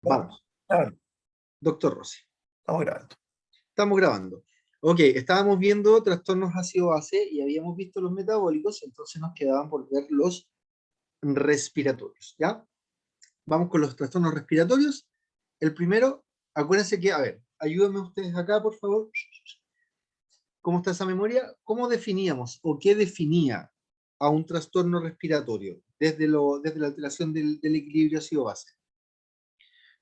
Vamos. Claro, Doctor Rossi. estamos grabando. Estamos grabando. Ok, estábamos viendo trastornos ácido-base y habíamos visto los metabólicos, entonces nos quedaban por ver los respiratorios, ¿ya? Vamos con los trastornos respiratorios. El primero, acuérdense que, a ver, ayúdenme ustedes acá, por favor. ¿Cómo está esa memoria? ¿Cómo definíamos o qué definía a un trastorno respiratorio desde la alteración del equilibrio ácido-base?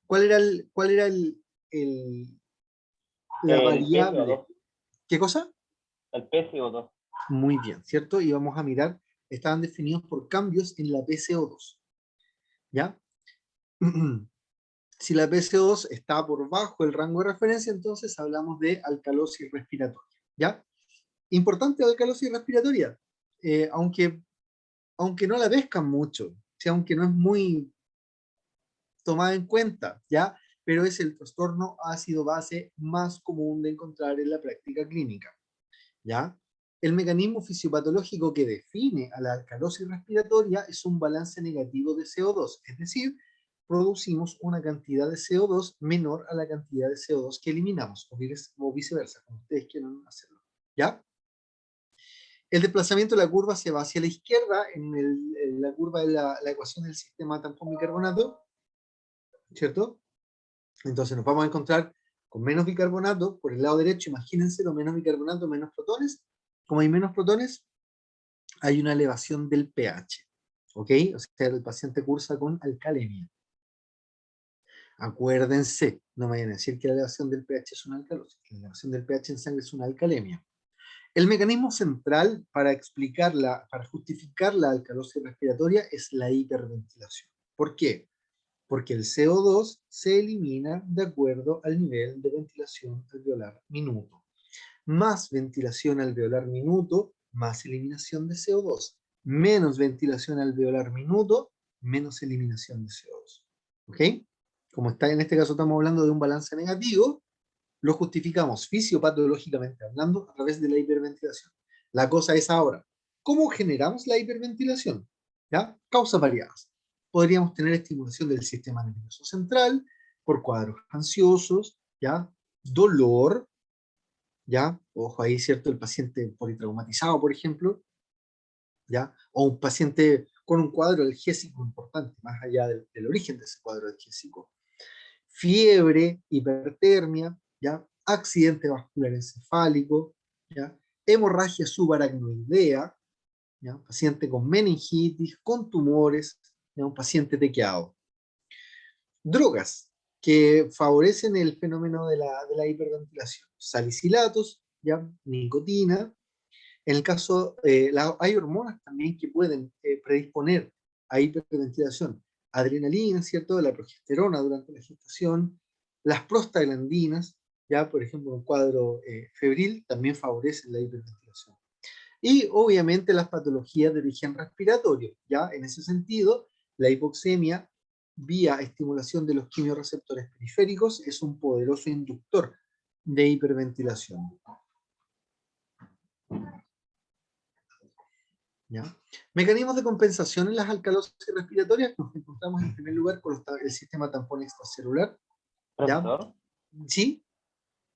¿Cuál era la El variable? PCO2. ¿Qué cosa? El PCO2. Muy bien, ¿cierto? Y vamos a mirar, estaban definidos por cambios en la PCO2, ¿ya? Si la PCO2 está por bajo el rango de referencia, entonces hablamos de alcalosis respiratoria, ¿ya? Importante la alcalosis respiratoria, aunque no la pescan mucho, o sea, aunque no es muy tomada en cuenta, ¿ya? Pero es el trastorno ácido-base más común de encontrar en la práctica clínica, ¿ya? El mecanismo fisiopatológico que define a la alcalosis respiratoria es un balance negativo de CO2, es decir, producimos una cantidad de CO2 menor a la cantidad de CO2 que eliminamos, o viceversa, como ustedes quieran hacerlo, ¿ya? El desplazamiento de la curva se va hacia la izquierda en la curva de la ecuación del sistema tampón-bicarbonato, ¿cierto? Entonces nos vamos a encontrar con menos bicarbonato por el lado derecho, imagínense, lo menos bicarbonato, menos protones. Como hay menos protones, hay una elevación del pH, ¿ok? O sea, el paciente cursa con alcalemia. Acuérdense, no me vayan a decir que la elevación del pH es una alcalosis, la elevación del pH en sangre es una alcalemia. El mecanismo central para justificar la alcalosis respiratoria es la hiperventilación. ¿Por qué? Porque el CO2 se elimina de acuerdo al nivel de ventilación alveolar minuto. Más ventilación alveolar minuto, más eliminación de CO2. Menos ventilación alveolar minuto, menos eliminación de CO2. ¿Ok? Como está en este caso estamos hablando de un balance negativo, lo justificamos fisiopatológicamente hablando a través de la hiperventilación. La cosa es ahora, ¿cómo generamos la hiperventilación? ¿Ya? Causas variadas. Podríamos tener estimulación del sistema nervioso central por cuadros ansiosos, ¿ya? Dolor, ¿ya? Ojo ahí, ¿cierto? El paciente politraumatizado, por ejemplo, ¿ya? O un paciente con un cuadro algésico importante, más allá del origen de ese cuadro algésico. Fiebre, hipertermia, ¿ya? Accidente vascular encefálico, ¿ya? Hemorragia subaracnoidea, ¿ya? Paciente con meningitis, con tumores, ¿ya? Un paciente tequeado. Drogas que favorecen el fenómeno de la hiperventilación. Salicilatos, ¿ya? Nicotina. En el caso, hay hormonas también que pueden predisponer a hiperventilación. Adrenalina, ¿cierto? La progesterona durante la gestación, las prostaglandinas, ya por ejemplo un cuadro febril, también favorecen la hiperventilación. Y obviamente las patologías de origen respiratorio, ya en ese sentido, la hipoxemia vía estimulación de los quimiorreceptores periféricos es un poderoso inductor de hiperventilación. ¿Ya? Mecanismos de compensación en las alcalosis respiratorias, nos encontramos en primer lugar con el sistema tampón extracelular. ¿Ya? Profesor, ¿Sí?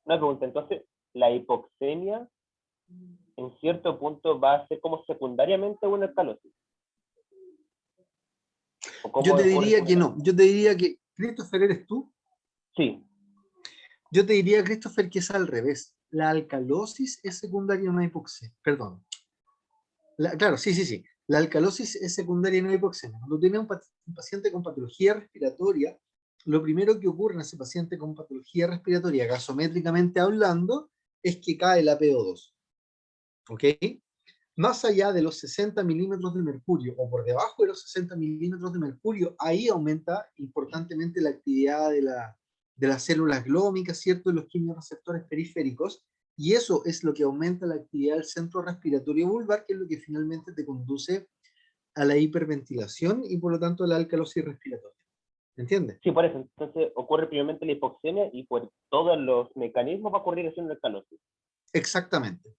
una pregunta. Entonces, la hipoxemia en cierto punto va a ser como secundariamente una alcalosis. Yo te diría que no. Yo te diría que, Christopher, ¿eres tú? Sí. Yo te diría, Christopher, que es al revés. La alcalosis es secundaria a una hipoxemia. Perdón. Claro, sí, sí, sí. La alcalosis es secundaria en una hipoxemia. Cuando tienes un paciente con patología respiratoria, lo primero que ocurre en ese paciente con patología respiratoria, gasométricamente hablando, es que cae la PO2. ¿Ok? Más allá de los 60 milímetros de mercurio, o por debajo de los 60 milímetros de mercurio, ahí aumenta importantemente la actividad de las células glómicas, ¿cierto? De los quimiorreceptores periféricos, y eso es lo que aumenta la actividad del centro respiratorio vulvar, que es lo que finalmente te conduce a la hiperventilación y por lo tanto a la alcalosis respiratoria. ¿Entiendes? Sí, por eso. Entonces ocurre primeramente la hipoxemia y por todos los mecanismos va a ocurrir haciendo la alcalosis. Exactamente.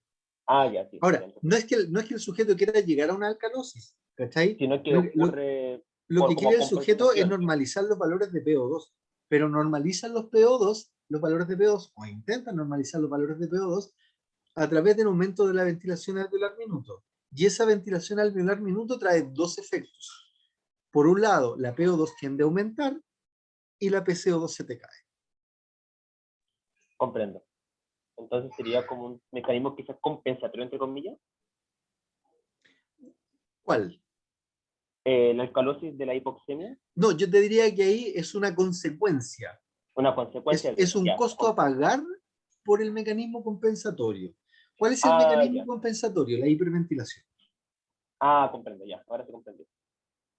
Ah, ya, sí. Ahora, no es que el sujeto quiera llegar a una alcalosis, ¿cachai? Sino que ocurre Lo que como quiere el sujeto es compensación. normalizar los valores de PO2, pero normalizan los PO2, los valores de PO2, o intentan normalizar los valores de PO2 a través del aumento de la ventilación alveolar minuto. Y esa ventilación alveolar minuto trae dos efectos. Por un lado, la PO2 tiende a aumentar y la PCO2 se te cae. Comprendo. Entonces sería como un mecanismo quizás compensatorio, entre comillas. ¿Cuál? La alcalosis de la hipoxemia. No, yo te diría que ahí es una consecuencia. Una consecuencia de Es eso. un Ya. costo a pagar por el mecanismo compensatorio. ¿Cuál es el Ah, mecanismo ya. compensatorio? La hiperventilación. Ah, comprendo, ya. Ahora se comprendió.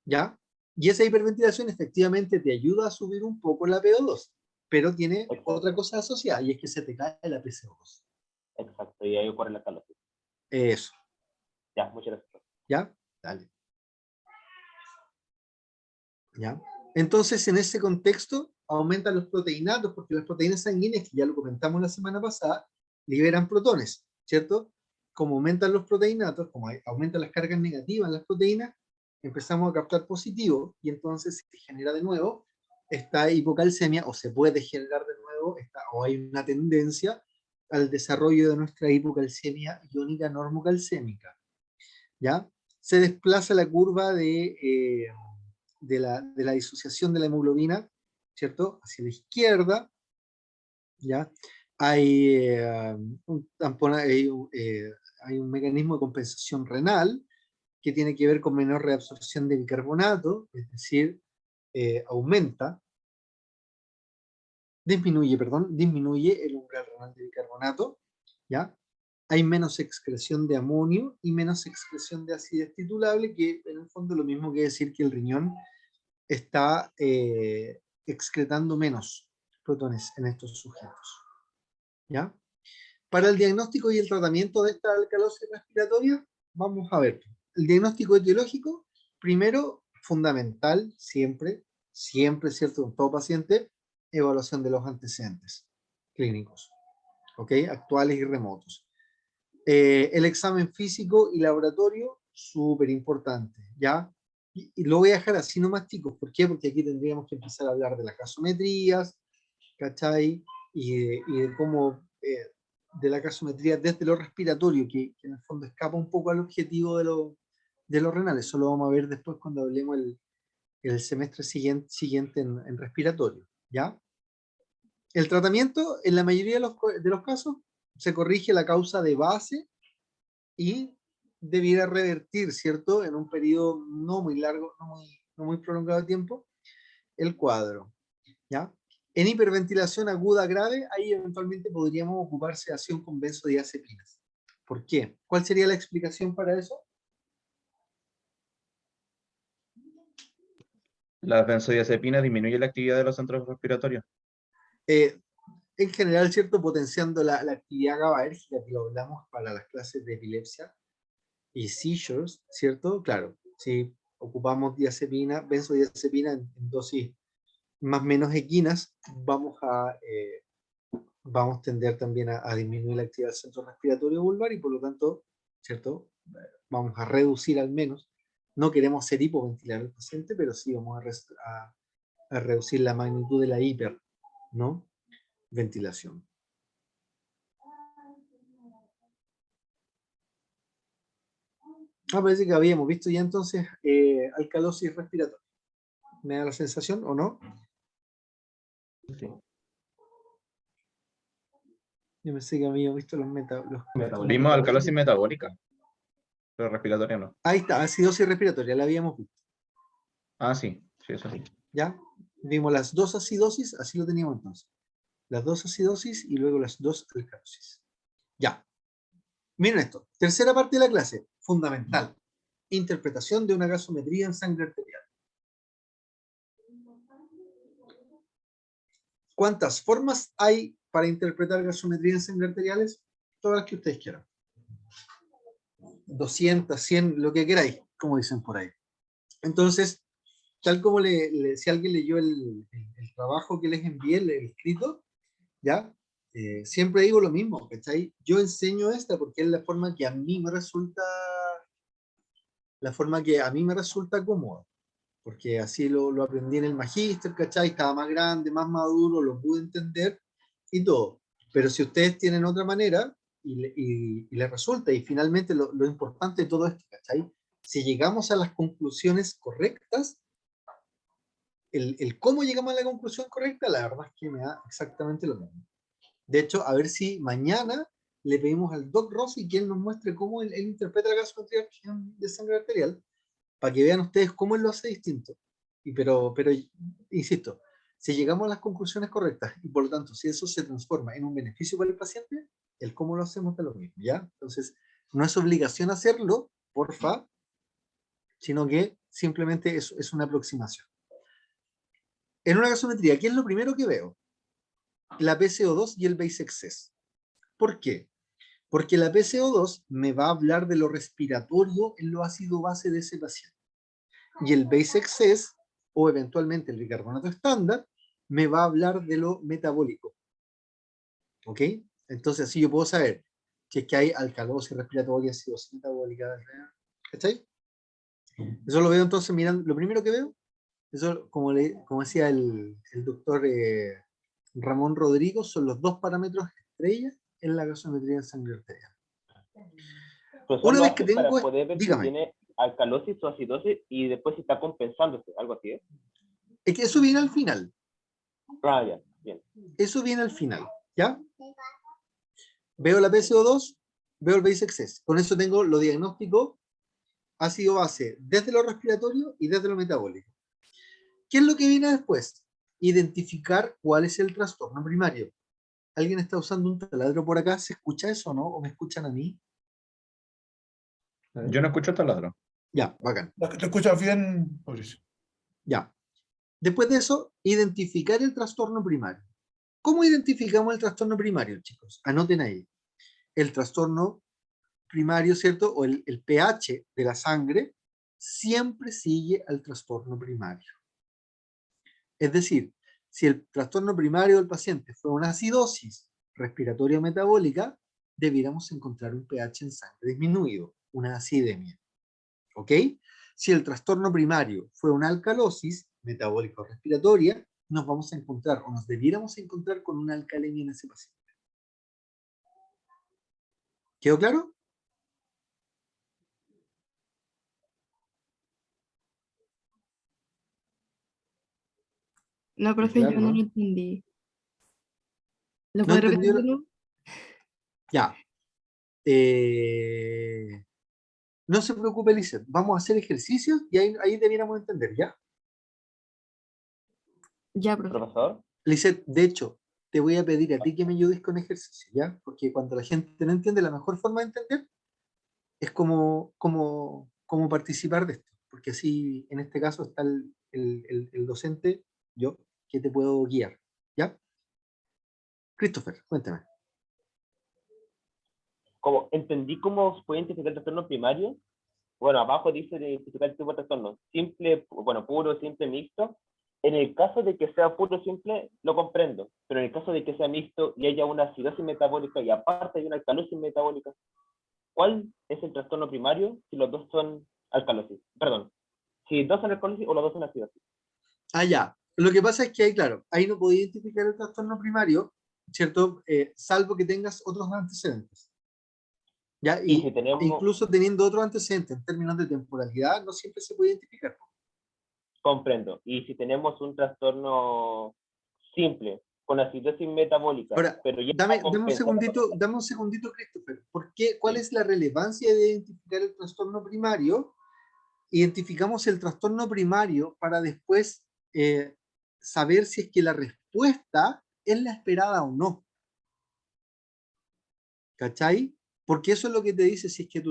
¿Ya? Y esa hiperventilación efectivamente te ayuda a subir un poco la PO2, pero tiene otra Exacto. cosa asociada y es que se te cae la PCO2. Exacto. Y ahí ocurre la alcalosis. Eso. Ya, muchas gracias. ¿Ya? Dale. ¿Ya? Entonces, en ese contexto, aumentan los proteinatos, porque las proteínas sanguíneas, que ya lo comentamos la semana pasada, liberan protones, ¿cierto? Como aumentan los proteinatos, como aumentan las cargas negativas en las proteínas, empezamos a captar positivo y entonces se genera de nuevo esta hipocalcemia, o se puede generar de nuevo, o hay una tendencia al desarrollo de nuestra hipocalcemia iónica normocalcémica, ¿ya? Se desplaza la curva de la disociación de la hemoglobina, ¿cierto? Hacia la izquierda, ¿ya? Hay, hay un mecanismo de compensación renal que tiene que ver con menor reabsorción de bicarbonato, es decir, aumenta, disminuye el umbral renal de bicarbonato, ¿ya? Hay menos excreción de amonio y menos excreción de acidez titulable, que en el fondo es lo mismo que decir que el riñón está excretando menos protones en estos sujetos. ¿Ya? Para el diagnóstico y el tratamiento de esta alcalosis respiratoria, vamos a ver. El diagnóstico etiológico, primero, fundamental, siempre, ¿cierto? En todo paciente, evaluación de los antecedentes clínicos, ¿ok? Actuales y remotos. El examen físico y laboratorio, súper importante, ¿ya? Y lo voy a dejar así nomás, chicos. ¿Por qué? Porque aquí tendríamos que empezar a hablar de las gasometrías, ¿cachai? Y de cómo, de la gasometría desde lo respiratorio, que en el fondo escapa un poco al objetivo de los renales. Eso lo vamos a ver después cuando hablemos el semestre siguiente en respiratorio, ¿ya? El tratamiento, en la mayoría de los casos, se corrige la causa de base y debiera revertir, ¿cierto? En un periodo no muy largo, no muy prolongado de tiempo, el cuadro, ¿ya? En hiperventilación aguda grave, ahí eventualmente podríamos ocupar sedación con benzodiazepinas. ¿Por qué? ¿Cuál sería la explicación para eso? Las benzodiazepinas disminuyen la actividad de los centros respiratorios. Eh, en general, ¿cierto? Potenciando la actividad GABAérgica, que lo hablamos para las clases de epilepsia y seizures, ¿cierto? Claro, si ocupamos diazepina, benzodiazepina en dosis más o menos equinas, vamos a tender también a disminuir la actividad del centro respiratorio vulvar y por lo tanto, ¿cierto? Vamos a reducir al menos, no queremos hacer hipoventilar al paciente, pero sí vamos a reducir la magnitud de la hiper, ¿no? Ventilación. Parece que habíamos visto ya entonces alcalosis respiratoria. ¿Me da la sensación o no? Sí. Yo pensé que habíamos visto los Vimos alcalosis metabólica, pero respiratoria no. Ahí está, acidosis respiratoria, la habíamos visto. Ah, sí, sí, eso sí. ¿Ya? Vimos las dos acidosis, así lo teníamos entonces. Las dos acidosis y luego las dos alcalosis. Ya. Miren esto. Tercera parte de la clase, fundamental. Interpretación de una gasometría en sangre arterial. ¿Cuántas formas hay para interpretar gasometría en sangre arteriales? Todas las que ustedes quieran. 200, 100, lo que queráis, como dicen por ahí. Entonces, tal como si alguien leyó el trabajo que les envié, el escrito, ¿ya? Siempre digo lo mismo, ¿cachai? Yo enseño esta porque es la forma que a mí me resulta cómoda. porque así lo aprendí en el magíster, ¿cachai? Estaba más grande, más maduro, lo pude entender y todo. Pero si ustedes tienen otra manera y les resulta, y finalmente lo importante de todo esto, ¿cachai? Si llegamos a las conclusiones correctas, el cómo llegamos a la conclusión correcta, la verdad es que me da exactamente lo mismo. De hecho, a ver si mañana le pedimos al Doc Rossi que él nos muestre cómo él interpreta la gasometría de sangre arterial, para que vean ustedes cómo él lo hace distinto. Pero, insisto, si llegamos a las conclusiones correctas y por lo tanto, si eso se transforma en un beneficio para el paciente, el cómo lo hacemos de lo mismo, ¿ya? Entonces, no es obligación hacerlo, porfa, sino que simplemente es una aproximación. En una gasometría, ¿qué es lo primero que veo? La PCO2 y el base excess. ¿Por qué? Porque la PCO2 me va a hablar de lo respiratorio en lo ácido base de ese paciente. Y el base excess, o eventualmente el bicarbonato estándar, me va a hablar de lo metabólico. ¿Ok? Entonces así yo puedo saber si es que hay alcalosis respiratoria, acidosis metabólica. ¿Cachai? Eso lo veo entonces mirando, lo primero que veo, eso como decía el doctor Ramón Rodrigo, son los dos parámetros estrella en la gasometría de sangre arterial. Profesor, Una lo vez que hace para tengo, poder ver si dígame, tiene alcalosis o acidosis y después si está compensándose, algo así, ¿eh? es que eso viene al final, Ah, ya, bien. eso viene al final, ¿ya? Veo la PCO2, veo el base excess, con eso tengo lo diagnóstico ácido base desde lo respiratorio y desde lo metabólico. ¿Qué es lo que viene después? Identificar cuál es el trastorno primario. ¿Alguien está usando un taladro por acá? ¿Se escucha eso o no? ¿O me escuchan a mí? Yo no escucho taladro. Ya, bacán. ¿Te escuchas bien, Mauricio? Ya. Después de eso, identificar el trastorno primario. ¿Cómo identificamos el trastorno primario, chicos? Anoten ahí. El trastorno primario, ¿cierto? O el pH de la sangre siempre sigue al trastorno primario. Es decir, si el trastorno primario del paciente fue una acidosis respiratoria metabólica, debiéramos encontrar un pH en sangre disminuido, una acidemia. ¿Ok? Si el trastorno primario fue una alcalosis metabólico-respiratoria, nos vamos a encontrar o nos debiéramos encontrar con una alcalemia en ese paciente. ¿Quedó claro? No, profe, Claro, yo no ¿no? lo entendí. ¿Lo ¿No puede repetir entendió? de nuevo? Ya. No se preocupe, Lizeth. Vamos a hacer ejercicios y ahí debiéramos entender, ¿ya? Ya, profe. Profesor, Lizeth, de hecho, te voy a pedir a ti que me ayudes con ejercicios, ¿ya? Porque cuando la gente no entiende, la mejor forma de entender es como participar de esto. Porque así, en este caso, está el docente, yo, que te puedo guiar, ¿ya? Christopher, cuéntame. como entendí cómo se puede identificar el trastorno primario. Bueno, abajo dice de identificar el tipo de trastorno. Simple, bueno, puro, simple, mixto. En el caso de que sea puro, simple, lo comprendo. Pero en el caso de que sea mixto y haya una acidosis metabólica y aparte hay una alcalosis metabólica, ¿cuál es el trastorno primario si los dos son alcalosis? Perdón, si dos son alcalosis o los dos son acidosis. Ah, ya. Lo que pasa es que ahí, claro, ahí no podía identificar el trastorno primario, ¿cierto? Salvo que tengas otros antecedentes. ¿Ya? Y si E tenemos, incluso teniendo otros antecedentes en términos de temporalidad, no siempre se puede identificar. comprendo, y si tenemos un trastorno simple con acidosis metabólica, Ahora, pero ya dame compensa. un segundito, Christopher. ¿Cuál Sí. es la relevancia de identificar el trastorno primario? Identificamos el trastorno primario para después saber si es que la respuesta es la esperada o no. ¿Cachai? Porque eso es lo que te dice si es que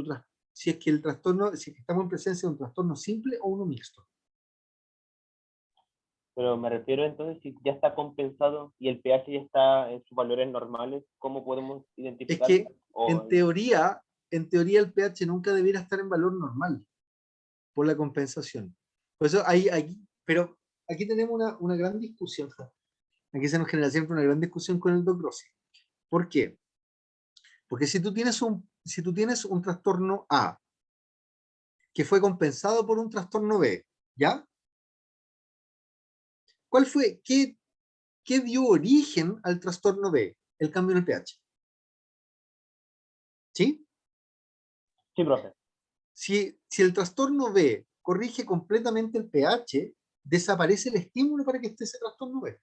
si es que el trastorno, si es que estamos en presencia de un trastorno simple o uno mixto. Pero me refiero entonces, si ya está compensado y el pH ya está en sus valores normales, ¿cómo podemos Es identificarlo? que en teoría el pH nunca debiera estar en valor normal por la compensación. Por eso pero aquí tenemos una gran discusión. Aquí se nos genera siempre una gran discusión con el Doc Rossi. ¿Por qué? Porque si tú tienes un trastorno A que fue compensado por un trastorno B, ¿ya? ¿Qué dio origen al trastorno B? El cambio en el pH. ¿Sí? Sí, profe. Si el trastorno B corrige completamente el pH, desaparece el estímulo para que esté ese trastorno B.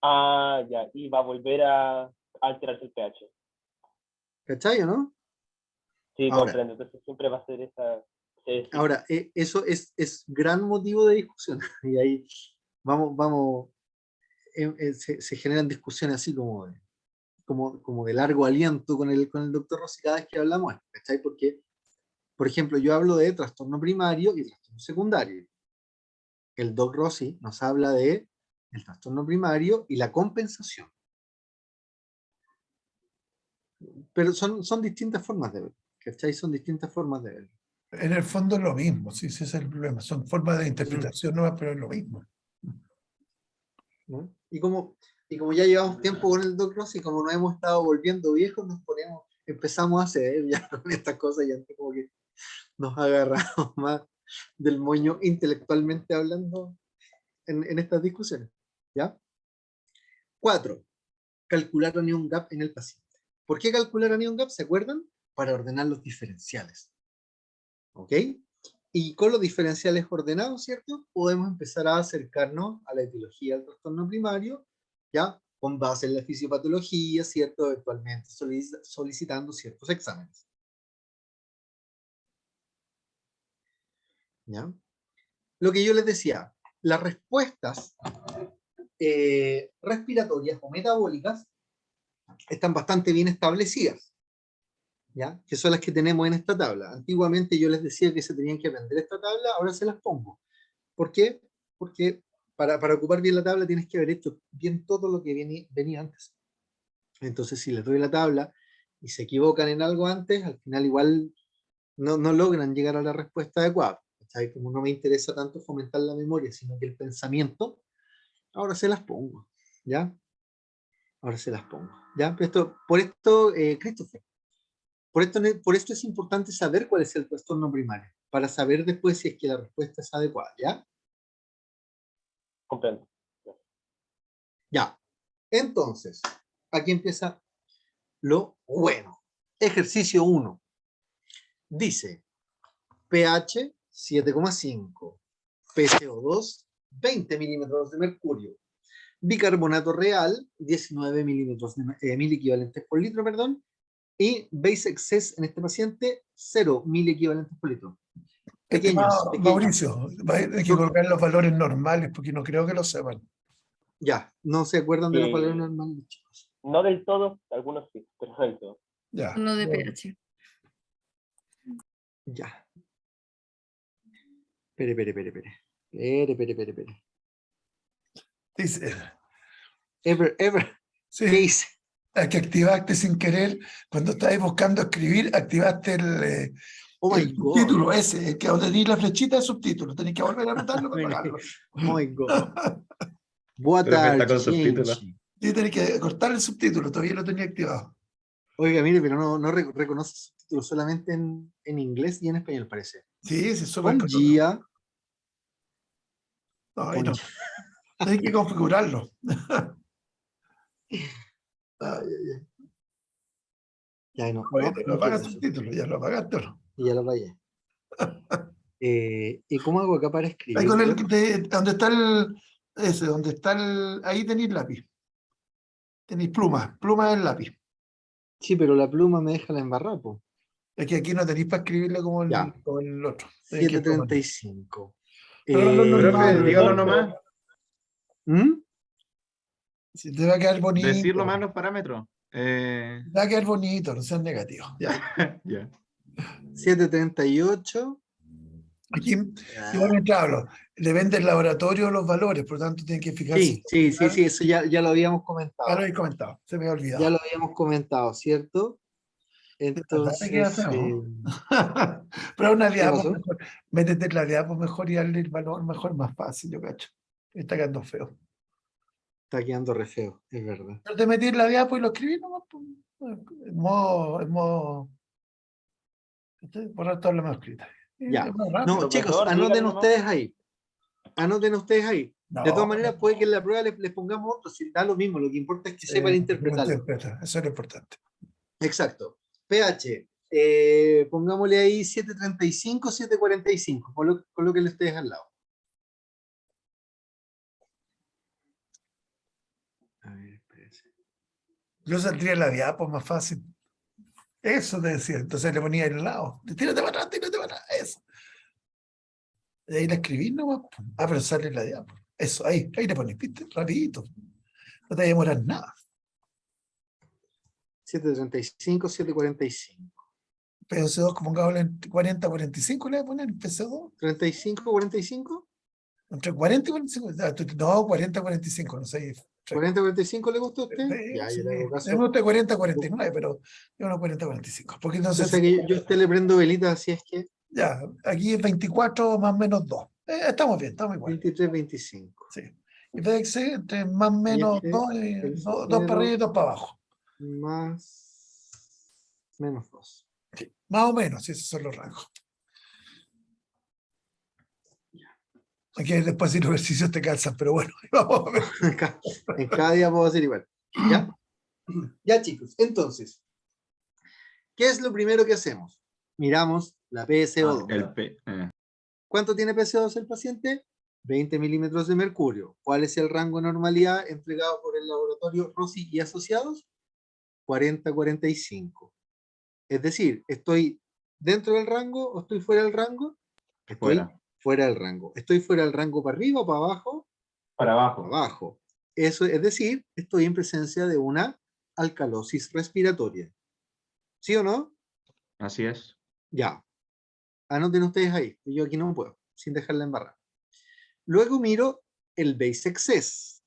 Ah, ya, y va a volver a alterarse el pH. ¿Cachai o no? Sí, Ahora. comprendo. Entonces siempre va a ser esa... sí. Ahora, eso es gran motivo de discusión. Y ahí vamos, se generan discusiones así como de largo aliento con el doctor Rossi cada vez que hablamos, ¿cachai? Porque, por ejemplo, yo hablo de trastorno primario y trastorno secundario. El doc Rossi nos habla de el trastorno primario y la compensación. Pero son distintas formas de verlo, ¿cachai? Son distintas formas de verlo. En el fondo es lo mismo, sí, ese es el problema. Son formas de interpretación nuevas, pero es lo mismo. ¿No? Y como ya llevamos tiempo con el Doc Ross y como nos hemos estado volviendo viejos, empezamos a ceder ya con estas cosas, ya como que nos agarramos más del moño intelectualmente hablando en estas discusiones. ¿Ya? 4. Calcular anion gap en el paciente. ¿Por qué calcular anion gap? ¿Se acuerdan? Para ordenar los diferenciales. ¿Ok? Y con los diferenciales ordenados, ¿cierto? Podemos empezar a acercarnos a la etiología del trastorno primario, ¿ya? Con base en la fisiopatología, ¿cierto? Eventualmente solicitando ciertos exámenes. ¿Ya? Lo que yo les decía, las respuestas respiratorias o metabólicas están bastante bien establecidas, ¿ya? Que son las que tenemos en esta tabla. Antiguamente yo les decía que se tenían que aprender esta tabla, ahora se las pongo. ¿Por qué? Porque para ocupar bien la tabla tienes que haber hecho bien todo lo que venía antes. Entonces, si les doy la tabla y se equivocan en algo antes, al final igual no logran llegar a la respuesta adecuada. ¿Sabes? Como no me interesa tanto fomentar la memoria, sino que el pensamiento, ahora se las pongo. ¿Ya? Ahora se las pongo. ¿Ya? Por esto, Christopher, por esto es importante saber cuál es el trastorno primario, para saber después si es que la respuesta es adecuada. ¿Ya? Comprendo. Ya. Entonces, aquí empieza lo bueno. Ejercicio 1. Dice pH 7,5, PCO2 20 milímetros de mercurio, bicarbonato real 19 milímetros de mil equivalentes por litro, perdón, y base excess en este paciente 0 mil equivalentes por litro. Pequeños. Mauricio, hay que colocar los valores normales porque no creo que lo sepan. Ya, no se acuerdan de los valores normales, chicos. No del todo, algunos sí, pero no del todo. Ya. Uno de pH. Ya. Espere. Dice, Ever. sí, ¿Qué hice? es que activaste sin querer, cuando estabas buscando escribir, activaste Oh my el God. subtítulo ese, el que donde tenéis la flechita de subtítulo, tenés que volver a apretarlo para apagarlo. Oh my God. Boa Creo que está tarde, con subtítulos. gente. Sí, tenés que cortar el subtítulo, todavía lo tenía activado. Oiga, mire, pero no reconoce subtítulos solamente en inglés y en español, parece. Sí, sí, súper Bom colocado. dia. No, ahí no. Tenés que configurarlo. Ya no, Oye, no te lo quiero apagas eso. subtítulo, ya lo apagaste, ¿o no? Y ya lo rayé. ¿Y cómo hago acá para Ahí escribir? con donde está donde está ahí tenéis lápiz. Tenéis pluma del lápiz. Sí, pero la pluma me deja la embarrada, po. Es que aquí no tenéis para escribirle como Ya. como el otro. Tenéis que tomar. 7:35. Pero lo normal, Profe, dígalo nomás. ¿Mm? si te va a quedar bonito. Decirlo más los parámetros. Te va a quedar bonito, no seas negativo. Ya. Ya. 7:38. Aquí, igual mientras hablo, depende del laboratorio los valores, por lo tanto tienen que fijarse. Sí, eso ya lo habíamos Ya lo comentado. habéis comentado, se me ha Ya olvidado. lo habíamos comentado, ¿cierto? De verdad te queda Entonces, feo. Pero una ¿qué diapo pasó? mejor. Métete la diapo mejor y darle el valor mejor, más fácil, yo cacho. Está quedando feo. Está quedando re feo, es verdad. Pero te metí en la diapo y lo escribí nomás. En modo. Borrar toda la manuscrita. Ya. Es más No, rápido. chicos, Profesor, anoten dígalo nomás. ustedes ahí. Anoten ustedes ahí. No, De todas maneras, puede que en la prueba les pongamos otro, si da lo mismo, lo que importa es que sepan interpretarlo. interpreta, eso es lo importante. Exacto. pH, pongámosle ahí 735, 745, colóquenle ustedes al lado. A ver, espérense. Yo saldría la diapo más fácil. Eso te decía. Entonces le ponía al lado. Tírate para atrás, tírate para atrás. Eso. Y ahí la escribí nomás. Ah, pero sale la diapo. Eso, ahí le pones, ¿viste? Rapidito. No te va a demorar nada. 735, 745. PC2, como pongámosle en 40, 45, le voy a poner PC2. 35, 45. Entre 40 y 45. No, 40, 45, no sé. 40, 45 le gusta a usted. Ya, Sí, yo le hago me caso. gusta 40, 49, pero yo no 40, 45. Porque O entonces, sea que yo a usted le prendo velita, así es que ya, aquí es 24 más o menos 2. Estamos bien, estamos igual. 23, 25. Sí. Y PX entre más o Y menos este, 2, el 2 para arriba y 2 para abajo. más menos 2. Sí, más o menos, sí, esos son los rangos. Aquí después si los ejercicios te calzan, pero bueno, vamos a ver. En cada día puedo hacer igual. ¿Ya? Ya, chicos. Entonces, ¿qué es lo primero que hacemos? Miramos la PSO2. El P. ¿Cuánto tiene PSO2 el paciente? 20 milímetros de mercurio. ¿Cuál es el rango de normalidad entregado por el laboratorio Rossi y asociados? 40-45. Es decir, ¿estoy dentro del rango o estoy fuera del rango? Estoy fuera del rango. ¿Estoy fuera del rango para arriba o para abajo? Para abajo. Abajo. Eso es decir, estoy en presencia de una alcalosis respiratoria. ¿Sí o no? Así es. Ya. Anoten ustedes ahí, que yo aquí no puedo, sin dejarla embarrar. Luego miro el base excess.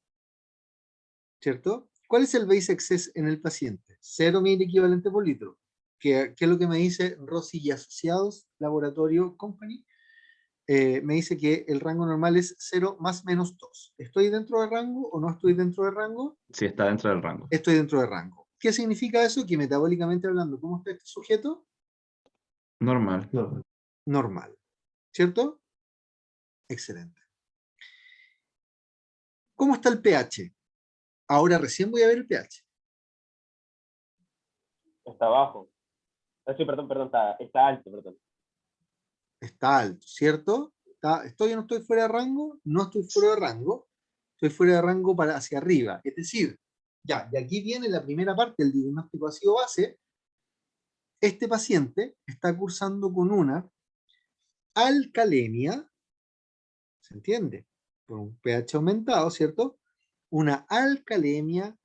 ¿Cierto? ¿Cuál es el base excess en el paciente? 0 mil equivalente por litro. ¿Qué es lo que me dice Rossi y Asociados, Laboratorio Company? Me dice que el rango normal es 0 más menos 2. ¿Estoy dentro del rango o no estoy dentro del rango? Sí, está dentro del rango. Estoy dentro del rango. ¿Qué significa eso? Que metabólicamente hablando, ¿cómo está este sujeto? Normal. Normal. ¿Cierto? Excelente. ¿Cómo está el pH? Ahora recién voy a ver el pH. Está abajo. Sí, perdón, está alto, perdón. Está alto, ¿cierto? ¿Estoy o no estoy fuera de rango? No estoy fuera de rango. Estoy fuera de rango para hacia arriba. Es decir, ya, y aquí viene la primera parte del diagnóstico ácido base. Este paciente está cursando con una alcalemia, ¿se entiende? Por un pH aumentado, ¿cierto? Una alcalemia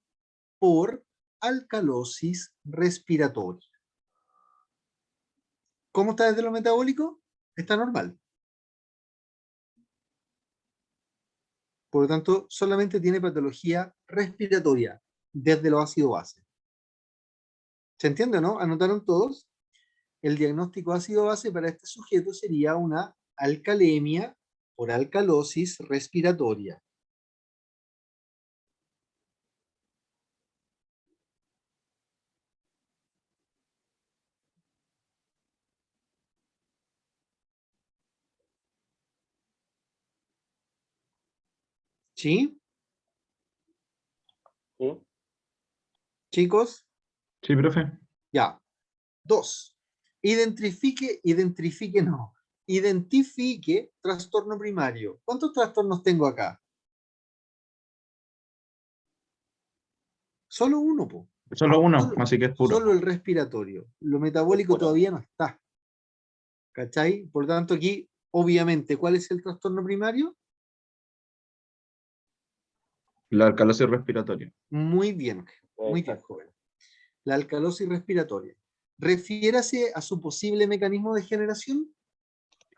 por alcalosis respiratoria. ¿Cómo está desde lo metabólico? Está normal. Por lo tanto, solamente tiene patología respiratoria desde los ácidos base. ¿Se entiende, no? ¿Anotaron todos? El diagnóstico ácido base para este sujeto sería una alcalemia por alcalosis respiratoria. ¿Sí? ¿Sí? Chicos, Sí, profe. ya. 2. Identifique trastorno primario. ¿Cuántos trastornos tengo acá? Solo uno, po. Solo uno, así que es puro. Solo el respiratorio. Lo metabólico todavía no está. ¿Cachai? Por tanto, aquí, obviamente, ¿cuál es el trastorno primario? La alcalosis respiratoria. Muy bien, joven. La alcalosis respiratoria. Refiérase a su posible mecanismo de generación.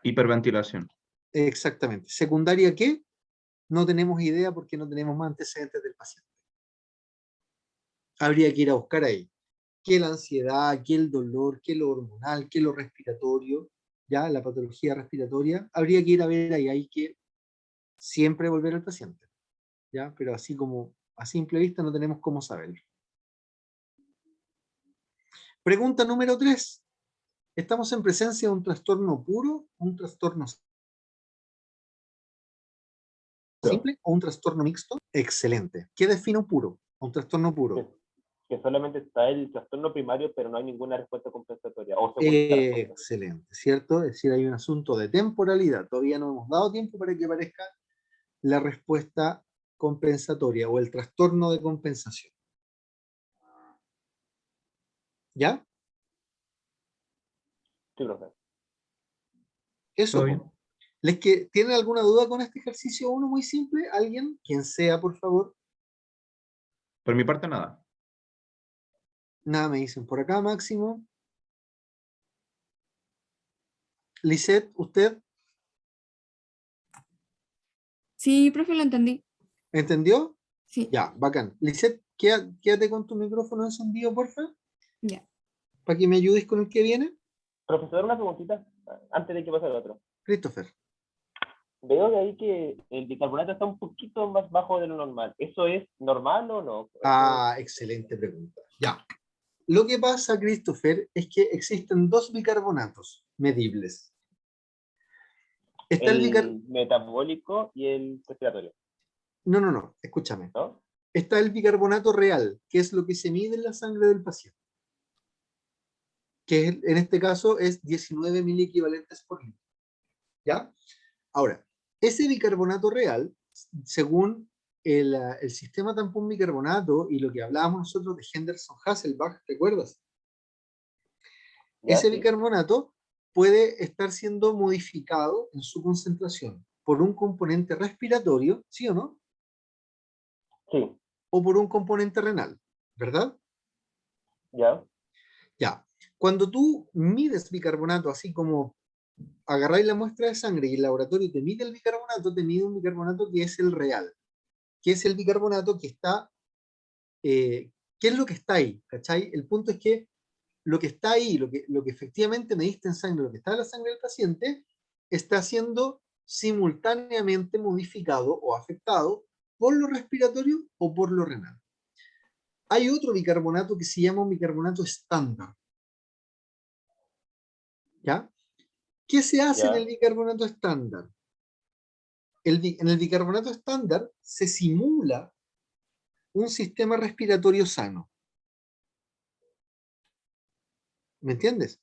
Hiperventilación. Exactamente. ¿Secundaria qué? No tenemos idea porque no tenemos más antecedentes del paciente. Habría que ir a buscar ahí. ¿Qué la ansiedad, qué el dolor, qué lo hormonal, qué lo respiratorio? Ya, la patología respiratoria. Habría que ir a ver ahí. Hay que siempre volver al paciente. ¿Ya? Pero así como a simple vista no tenemos cómo saberlo. Pregunta número 3. ¿Estamos en presencia de un trastorno puro, un trastorno simple o un trastorno mixto? Excelente. ¿Qué define un puro? Un trastorno puro. Que solamente está el trastorno primario, pero no hay ninguna respuesta compensatoria o segunda respuesta. Excelente, ¿cierto? Es decir, hay un asunto de temporalidad. Todavía no hemos dado tiempo para que aparezca la respuesta compensatoria o el trastorno de compensación. ¿Ya? Sí, profe. Eso. ¿Todo bien? ¿Tienen alguna duda con este ejercicio 1 muy simple? ¿Alguien? Quien sea, por favor. Por mi parte, nada. Nada, me dicen por acá, Máximo. Lisette, ¿usted Sí, profe, lo entendí. entendió? Sí, Ya, bacán. Lisette, quédate con tu micrófono encendido, porfa, ya. para que me ayudes con el que viene. Profesor, una preguntita antes de que pase el otro. Christopher. Veo de ahí que el bicarbonato está un poquito más bajo de lo normal. ¿Eso es normal o no? Ah, excelente pregunta. Ya. Lo que pasa, Christopher, es que existen dos bicarbonatos medibles. Está El metabólico y el respiratorio, No, escúchame. ¿no? Está el bicarbonato real, que es lo que se mide en la sangre del paciente, que en este caso es 19 miliequivalentes por litro. ¿Ya? Ahora, ese bicarbonato real, según el sistema tampón bicarbonato y lo que hablábamos nosotros de Henderson-Hasselbalch, ¿recuerdas? ¿Ya? Ese Sí. bicarbonato puede estar siendo modificado en su concentración por un componente respiratorio, ¿sí o no? Sí, O por un componente renal, ¿verdad? ya. Ya. Cuando tú mides bicarbonato, así como agarráis la muestra de sangre y el laboratorio te mide el bicarbonato, te mide un bicarbonato que es el real, que es el bicarbonato que está, ¿qué es lo que está ahí? ¿Cachai? El punto es que lo que está ahí, lo que efectivamente mediste en sangre, lo que está en la sangre del paciente, está siendo simultáneamente modificado o afectado por lo respiratorio o por lo renal. Hay otro bicarbonato que se llama un bicarbonato estándar. ¿Ya? ¿Qué se hace en Ya. el bicarbonato estándar? En el bicarbonato estándar se simula un sistema respiratorio sano. ¿Me entiendes?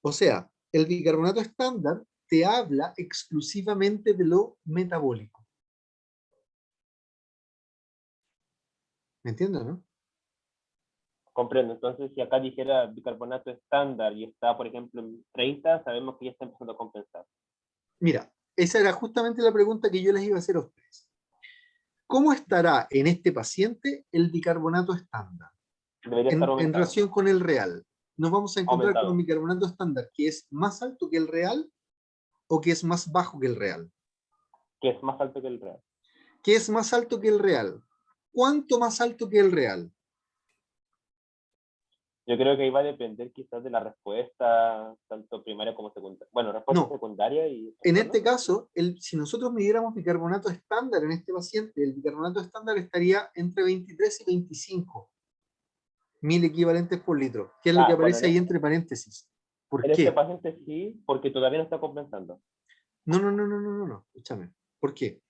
O sea, el bicarbonato estándar te habla exclusivamente de lo metabólico. ¿Me entiendes, no? Comprendo. Entonces, si acá dijera bicarbonato estándar y está, por ejemplo, en 30, sabemos que ya está empezando a compensar. Mira, esa era justamente la pregunta que yo les iba a hacer a ustedes. ¿Cómo estará en este paciente el bicarbonato estándar Debería estar en aumentado. relación con el real? Nos vamos a encontrar con un Aumentado. bicarbonato estándar que es más alto que el real o que es más bajo que el real. Que es más alto que el real. ¿Qué es más alto que el real? ¿Cuánto más alto que el real? Yo creo que ahí va a depender quizás de la respuesta, tanto primaria como secundaria. Bueno, respuesta No. secundaria y... En ¿no? este caso, si nosotros midiéramos bicarbonato estándar en este paciente, el bicarbonato estándar estaría entre 23 y 25 mil equivalentes por litro, que es lo que Bueno, aparece ahí entre paréntesis. ¿Por en este qué? paciente sí, porque todavía no está compensando. No, escúchame. ¿Por qué?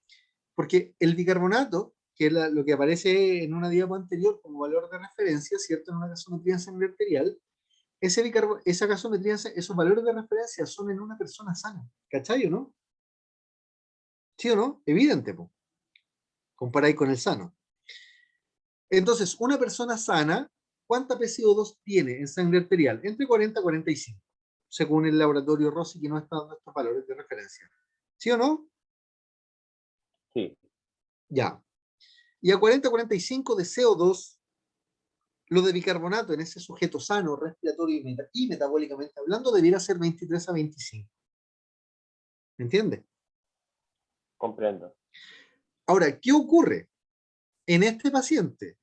Porque el bicarbonato, que es lo que aparece en una diapo anterior como valor de referencia, ¿cierto? En una gasometría en sangre arterial, esa gasometría, esos valores de referencia son en una persona sana. ¿Cachai o no? ¿Sí o no? Evidente, po. Comparáis con el sano. Entonces, una persona sana, ¿cuánta PCO2 tiene en sangre arterial? Entre 40 y 45, según el laboratorio Rossi, que nos está dando estos valores de referencia. ¿Sí o no? Sí, Ya. Y a 40-45 de CO2, lo de bicarbonato en ese sujeto sano, respiratorio y metabólicamente hablando, debiera ser 23 a 25. ¿Me entiendes? comprendo. Ahora, ¿qué ocurre? En este paciente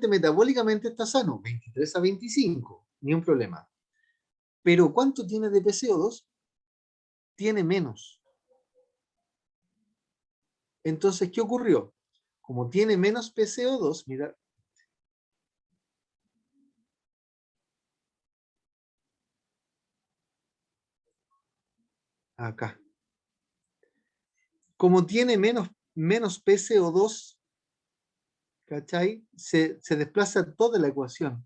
metabólicamente está sano, 23 a 25, ni un problema. Pero ¿cuánto tiene de PCO2? Tiene menos. Entonces, ¿qué ocurrió? Como tiene menos PCO2, mira, acá. Como tiene menos menos PCO2, ¿cachai? Se desplaza toda la ecuación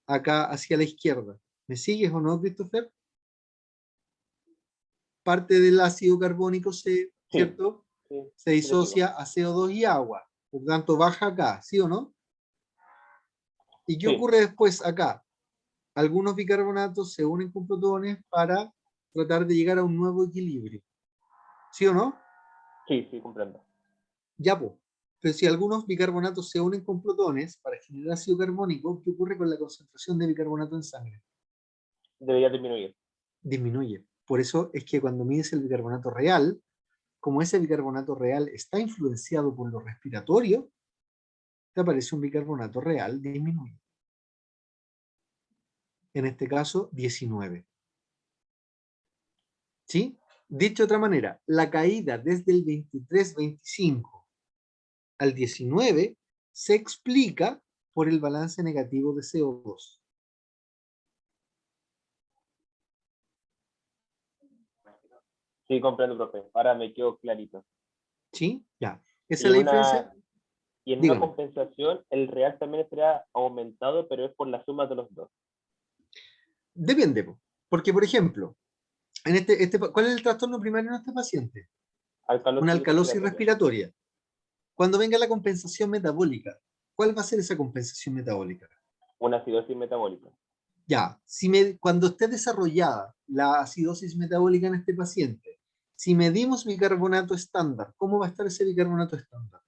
acá hacia la izquierda. ¿Me sigues o no, Christopher? Parte del ácido carbónico Sí, ¿cierto? sí, Se sí, disocia a CO2 y agua. Por lo tanto, baja acá, ¿sí o no? ¿Y qué sí, ocurre después acá? Algunos bicarbonatos se unen con protones para tratar de llegar a un nuevo equilibrio. ¿Sí o no? sí, sí, comprendo. Ya, pues. Pero si algunos bicarbonatos se unen con protones para generar ácido carbónico, ¿qué ocurre con la concentración de bicarbonato en sangre? Debería disminuir. Disminuye. Por eso es que cuando mides el bicarbonato real, como ese bicarbonato real está influenciado por lo respiratorio, te aparece un bicarbonato real disminuido. En este caso, 19. ¿Sí? Dicho de otra manera, la caída desde el 23-25 al 19 se explica por el balance negativo de CO2. Sí, comprendo, profe. Ahora me quedó clarito. ¿Sí? Ya. Esa Y es en la diferencia. una, y en una Dígame. compensación, el real también estaría aumentado, pero es por la suma de los dos. Depende, porque por ejemplo, ¿cuál es el trastorno primario en este paciente? Una Alcalosis alcalosis respiratoria. respiratoria. Cuando venga la compensación metabólica, ¿cuál va a ser esa compensación metabólica? Una acidosis metabólica. Ya, cuando esté desarrollada la acidosis metabólica en este paciente, si medimos bicarbonato estándar, ¿cómo va a estar ese bicarbonato estándar?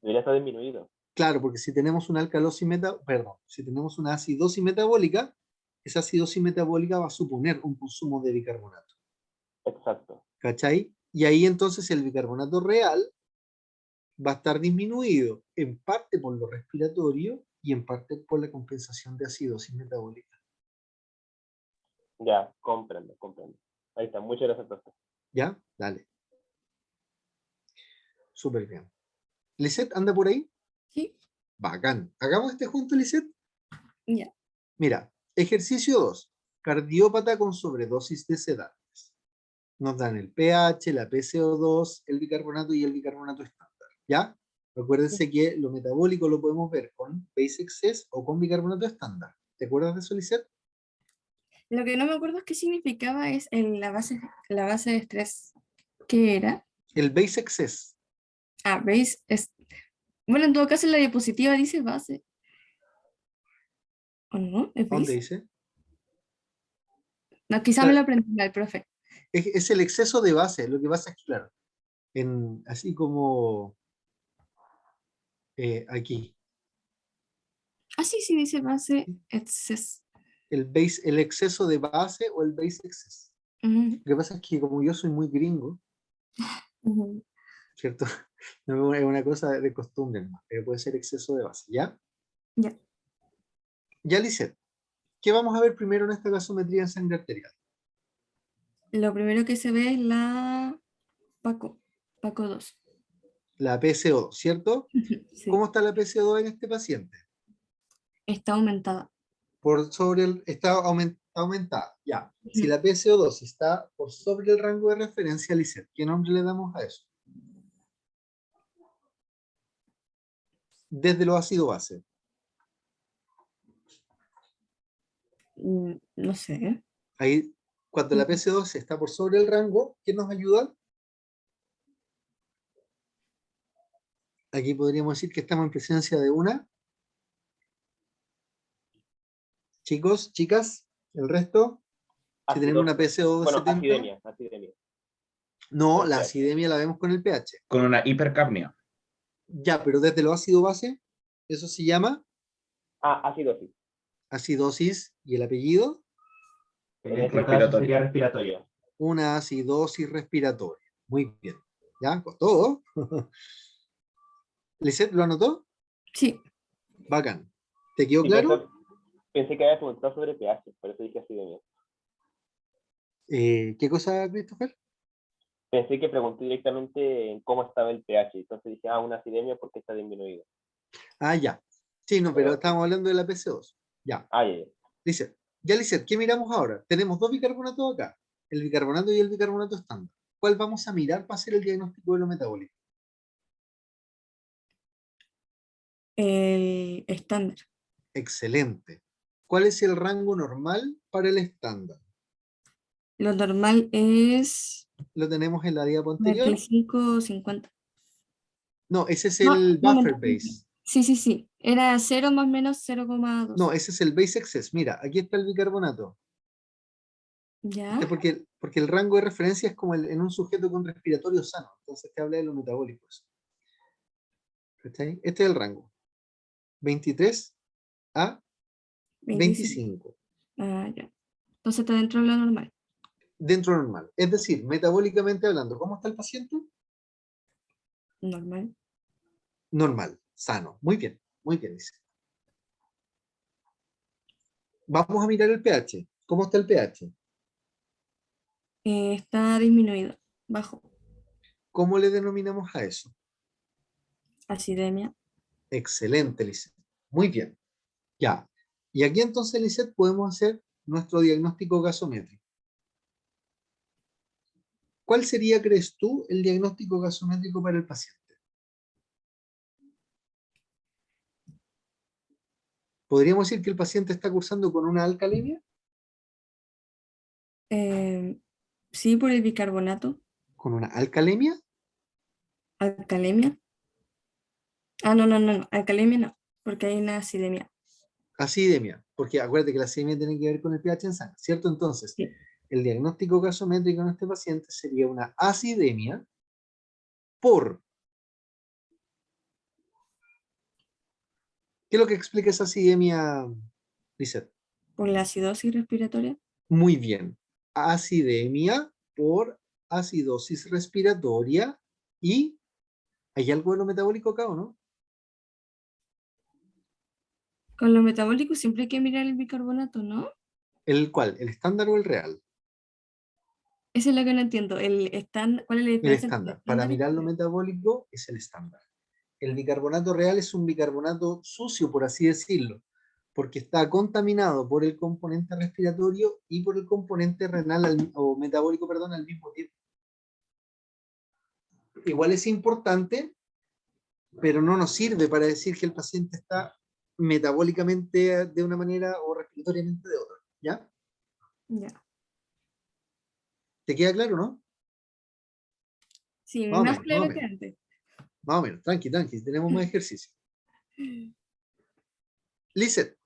Debería estar disminuido. Claro, porque si tenemos una si tenemos una acidosis metabólica, esa acidosis metabólica va a suponer un consumo de bicarbonato. Exacto. ¿Cachai? Y ahí entonces el bicarbonato real va a estar disminuido en parte por lo respiratorio y en parte por la compensación de acidosis metabólica. Ya, comprendo, comprendo. Ahí está. Muchas gracias, profe. ¿Ya? Dale. Súper bien. ¿Lisette anda por ahí? Sí, Bacán. Hagamos este junto, Lisette. ya. Mira, ejercicio 2. Cardiópata con sobredosis de sedantes. Nos dan el pH, la PCO2, el bicarbonato y el bicarbonato estándar. ¿Ya? Recuérdense que lo metabólico lo podemos ver con base excess o con bicarbonato estándar. ¿Te acuerdas de eso, Lisette? Lo que no me acuerdo es qué significaba es la base de estrés. ¿Qué era? El base excess. Ah, ¿veis? Bueno, en todo caso en la diapositiva dice base. ¿O no? ¿Es ¿Dónde base? dice? No, quizá me lo Claro, aprendí mal, profe. es el exceso de base. Lo que pasa es que, claro, así como aquí, Ah, sí, sí, dice base excess. el exceso de base o el base excess. Ujú, Lo que pasa es que como yo soy muy gringo, ujú. ¿cierto? No, es una cosa de costumbre, nomás, pero puede ser exceso de base, ¿ya? Ya. Ya, Lisette, ¿qué vamos a ver primero en esta gasometría en sangre arterial? Lo primero que se ve es la Paco 2. La PCO2, ¿cierto? Sí, ¿Cómo está la PCO2 en este paciente? está aumentada. Aumentada, ya. Si Ujú. la PCO2 está por sobre el rango de referencia, Lisette, ¿qué nombre le damos a eso? Desde los ácidos base. No sé. Ahí, cuando la PCO2 está por sobre el rango, ¿qué nos ayuda? Aquí podríamos decir que estamos en presencia de una. Chicos, chicas, el resto, si tenemos una PCO2 de Bueno, 70, acidemia. no, Por el la pH. acidemia la vemos con el pH. Con una hipercapnia. Ya, pero desde los ácidos base, eso se llama Ah, acidosis. acidosis y el apellido, En este caso Respiratoria. sería respiratoria. una acidosis respiratoria. Muy bien. ¿Ya? ¿Con todo? ¿Lisette lo anotó? Sí, Bacán. ¿Te quedó Sí, por claro? eso pensé que había preguntado sobre pH, por eso dije acidemia. ¿Qué cosa, Christopher? Pensé que pregunté directamente en cómo estaba el pH, entonces dije, una acidemia porque está disminuido. Ah, ya. Sí, no, pero Pero, estábamos hablando de la PC2. Ya. ya. Lisette. Ya, Lisette, ¿qué miramos ahora? Tenemos dos bicarbonatos acá. El bicarbonato y el bicarbonato estándar. ¿cuál vamos a mirar para hacer el diagnóstico de lo metabólico? El estándar. Excelente. ¿Cuál es el rango normal para el estándar? Lo normal es Lo tenemos en la diapo anterior. 25 o 50. No, ese es No, el no, buffer mentira. base. Sí, sí, sí. Era 0 más o menos 0,2. No, ese es el base excess. Mira, aquí está el bicarbonato. ¿Ya? Este porque el rango de referencia es como en un sujeto con respiratorio sano. Entonces te habla de los metabólicos. ¿Cachai? Este es el rango. 23 a 25. 25. Ah, ya. Entonces está dentro de lo normal. Dentro normal. Es decir, metabólicamente hablando, ¿cómo está el paciente? Normal. Normal, sano. Muy bien, dice. Vamos a mirar el pH. ¿Cómo está el pH? Está disminuido. Bajo. ¿Cómo le denominamos a eso? Acidemia. Excelente, Lisset. Muy bien. Ya. Y aquí entonces, Lisset, podemos hacer nuestro diagnóstico gasométrico. ¿Cuál sería, crees tú, el diagnóstico gasométrico para el paciente? ¿Podríamos decir que el paciente está cursando con una alcalemia? Sí, por el bicarbonato. ¿Con una alcalemia? Alcalemia. Ah, no, no, no, no. Alcalemia no. Porque hay una acidemia. Acidemia, porque acuérdate que la acidemia tiene que ver con el pH en sangre, ¿cierto? Entonces, Sí. el diagnóstico gasométrico en este paciente sería una acidemia por... ¿Qué es lo que explica esa acidemia, Lizeth? Por la acidosis respiratoria. Muy bien. Acidemia por acidosis respiratoria y... ¿Hay algo de lo metabólico acá o no? Con lo metabólico siempre hay que mirar el bicarbonato, ¿no? ¿El cuál? ¿El estándar o el real? Eso es lo que no entiendo. ¿Cuál es la El diferencia entre el estándar. Para estándar y mirar el lo real? metabólico es el estándar. El bicarbonato real es un bicarbonato sucio, por así decirlo, porque está contaminado por el componente respiratorio y por el componente renal o metabólico, perdón, al mismo tiempo. Igual es importante, pero no nos sirve para decir que el paciente está metabólicamente de una manera o respiratoriamente de otra. ¿Ya? Ya. ¿Te queda claro, no? Sí, Más o más menos, más o claro que menos. antes. Más o menos, tranqui, tranqui, tenemos más ejercicio. Lizeth,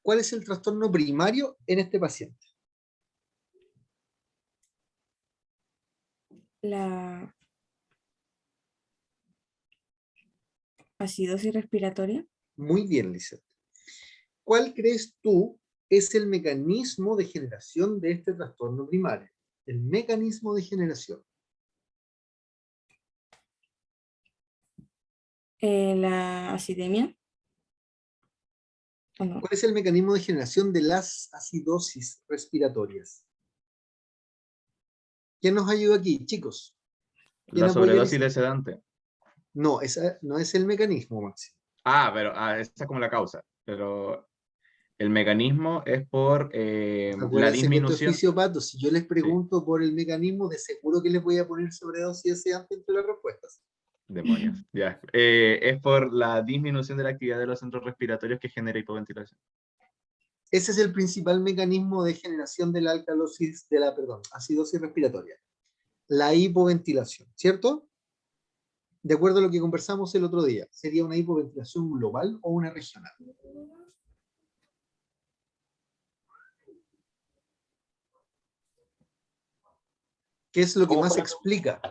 ¿cuál es el trastorno primario en este paciente? La acidosis respiratoria. Muy bien, Lizeth. ¿Cuál crees tú es el mecanismo de generación de este trastorno primario? El mecanismo de generación. La acidemia. ¿O no? ¿Cuál es el mecanismo de generación de las acidosis respiratorias? ¿Quién nos ayuda aquí, chicos? ¿Quién La apoya a sobredosis de Lizeth? sedante. No, esa no es el mecanismo, Maxi. Pero esa es como la causa. Pero el mecanismo es por la Acuérdense que esto es disminución. fisiopato. Si yo les Sí, pregunto por el mecanismo, de seguro que les voy a poner sobredosis de sedante entre las respuestas. demonios. Ya. Es por la disminución de la actividad de los centros respiratorios que genera hipoventilación. Ese es el principal mecanismo de generación de la alcalosis, perdón, acidosis respiratoria. La hipoventilación, ¿cierto? De acuerdo a lo que conversamos el otro día, ¿sería una hipoventilación global o una regional? ¿Qué es lo que ¿Cómo más fue la explica?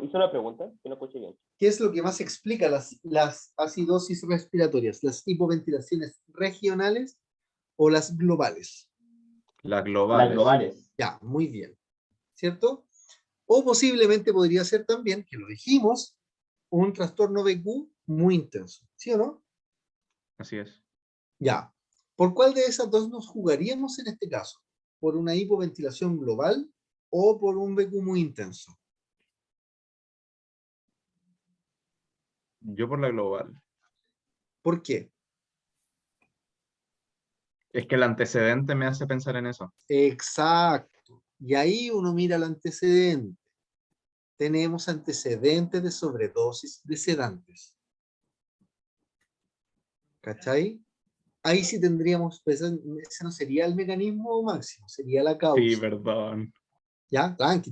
¿Hizo una pregunta? Que no escuché bien. ¿Qué es lo que más explica las acidosis respiratorias? ¿Las hipoventilaciones regionales o las globales? Las Las globales. globales. Ya, muy bien, ¿cierto? O posiblemente podría ser también, que lo dijimos, un trastorno BQ muy intenso, ¿sí o no? Así es. Ya. ¿Por cuál de esas dos nos jugaríamos en este caso? ¿Por una hipoventilación global o por un BQ muy intenso? Yo por la global. ¿Por qué? Es que el antecedente me hace pensar en eso. Exacto. Y ahí uno mira el antecedente. Tenemos antecedentes de sobredosis de sedantes. ¿Cachai? Ahí sí tendríamos, pues, ese no sería el mecanismo máximo, sería la Sí, causa. perdón. ¿Ya? Tranqui.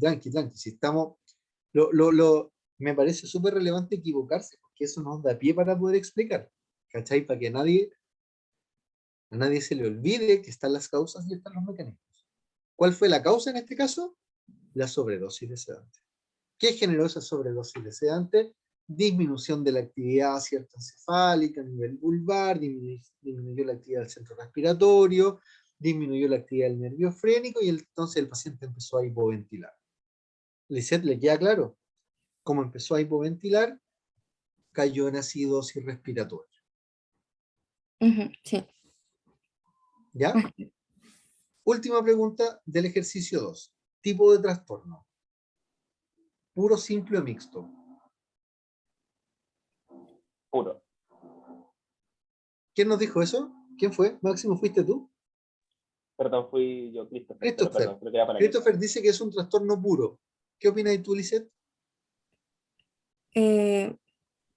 Si estamos, me parece súper relevante equivocarse, porque eso nos da pie para poder explicar. ¿Cachai? Para que a nadie se le olvide que están las causas y están los mecanismos. ¿Cuál fue la causa en este caso? La sobredosis de sedante. ¿Qué generó esa sobredosis de sedante? Disminución de la actividad ciertoencefálica a nivel vulvar, disminuyó la actividad del centro respiratorio, disminuyó la actividad del nervio frénico y entonces el paciente empezó a hipoventilar. Lisette, ¿le queda claro? Como empezó a hipoventilar, cayó en acidosis respiratoria. Ujú, sí. ¿Ya? Última pregunta del ejercicio 2. Tipo de trastorno. Puro, simple o mixto. Puro. ¿Quién nos dijo eso? ¿Quién fue? Máximo, ¿fuiste tú? Perdón, fui yo, Christopher, pero Christopher. perdón, creo que era para mí. Christopher dice que es un trastorno puro. ¿Qué opinas tú, Lisette? Eh,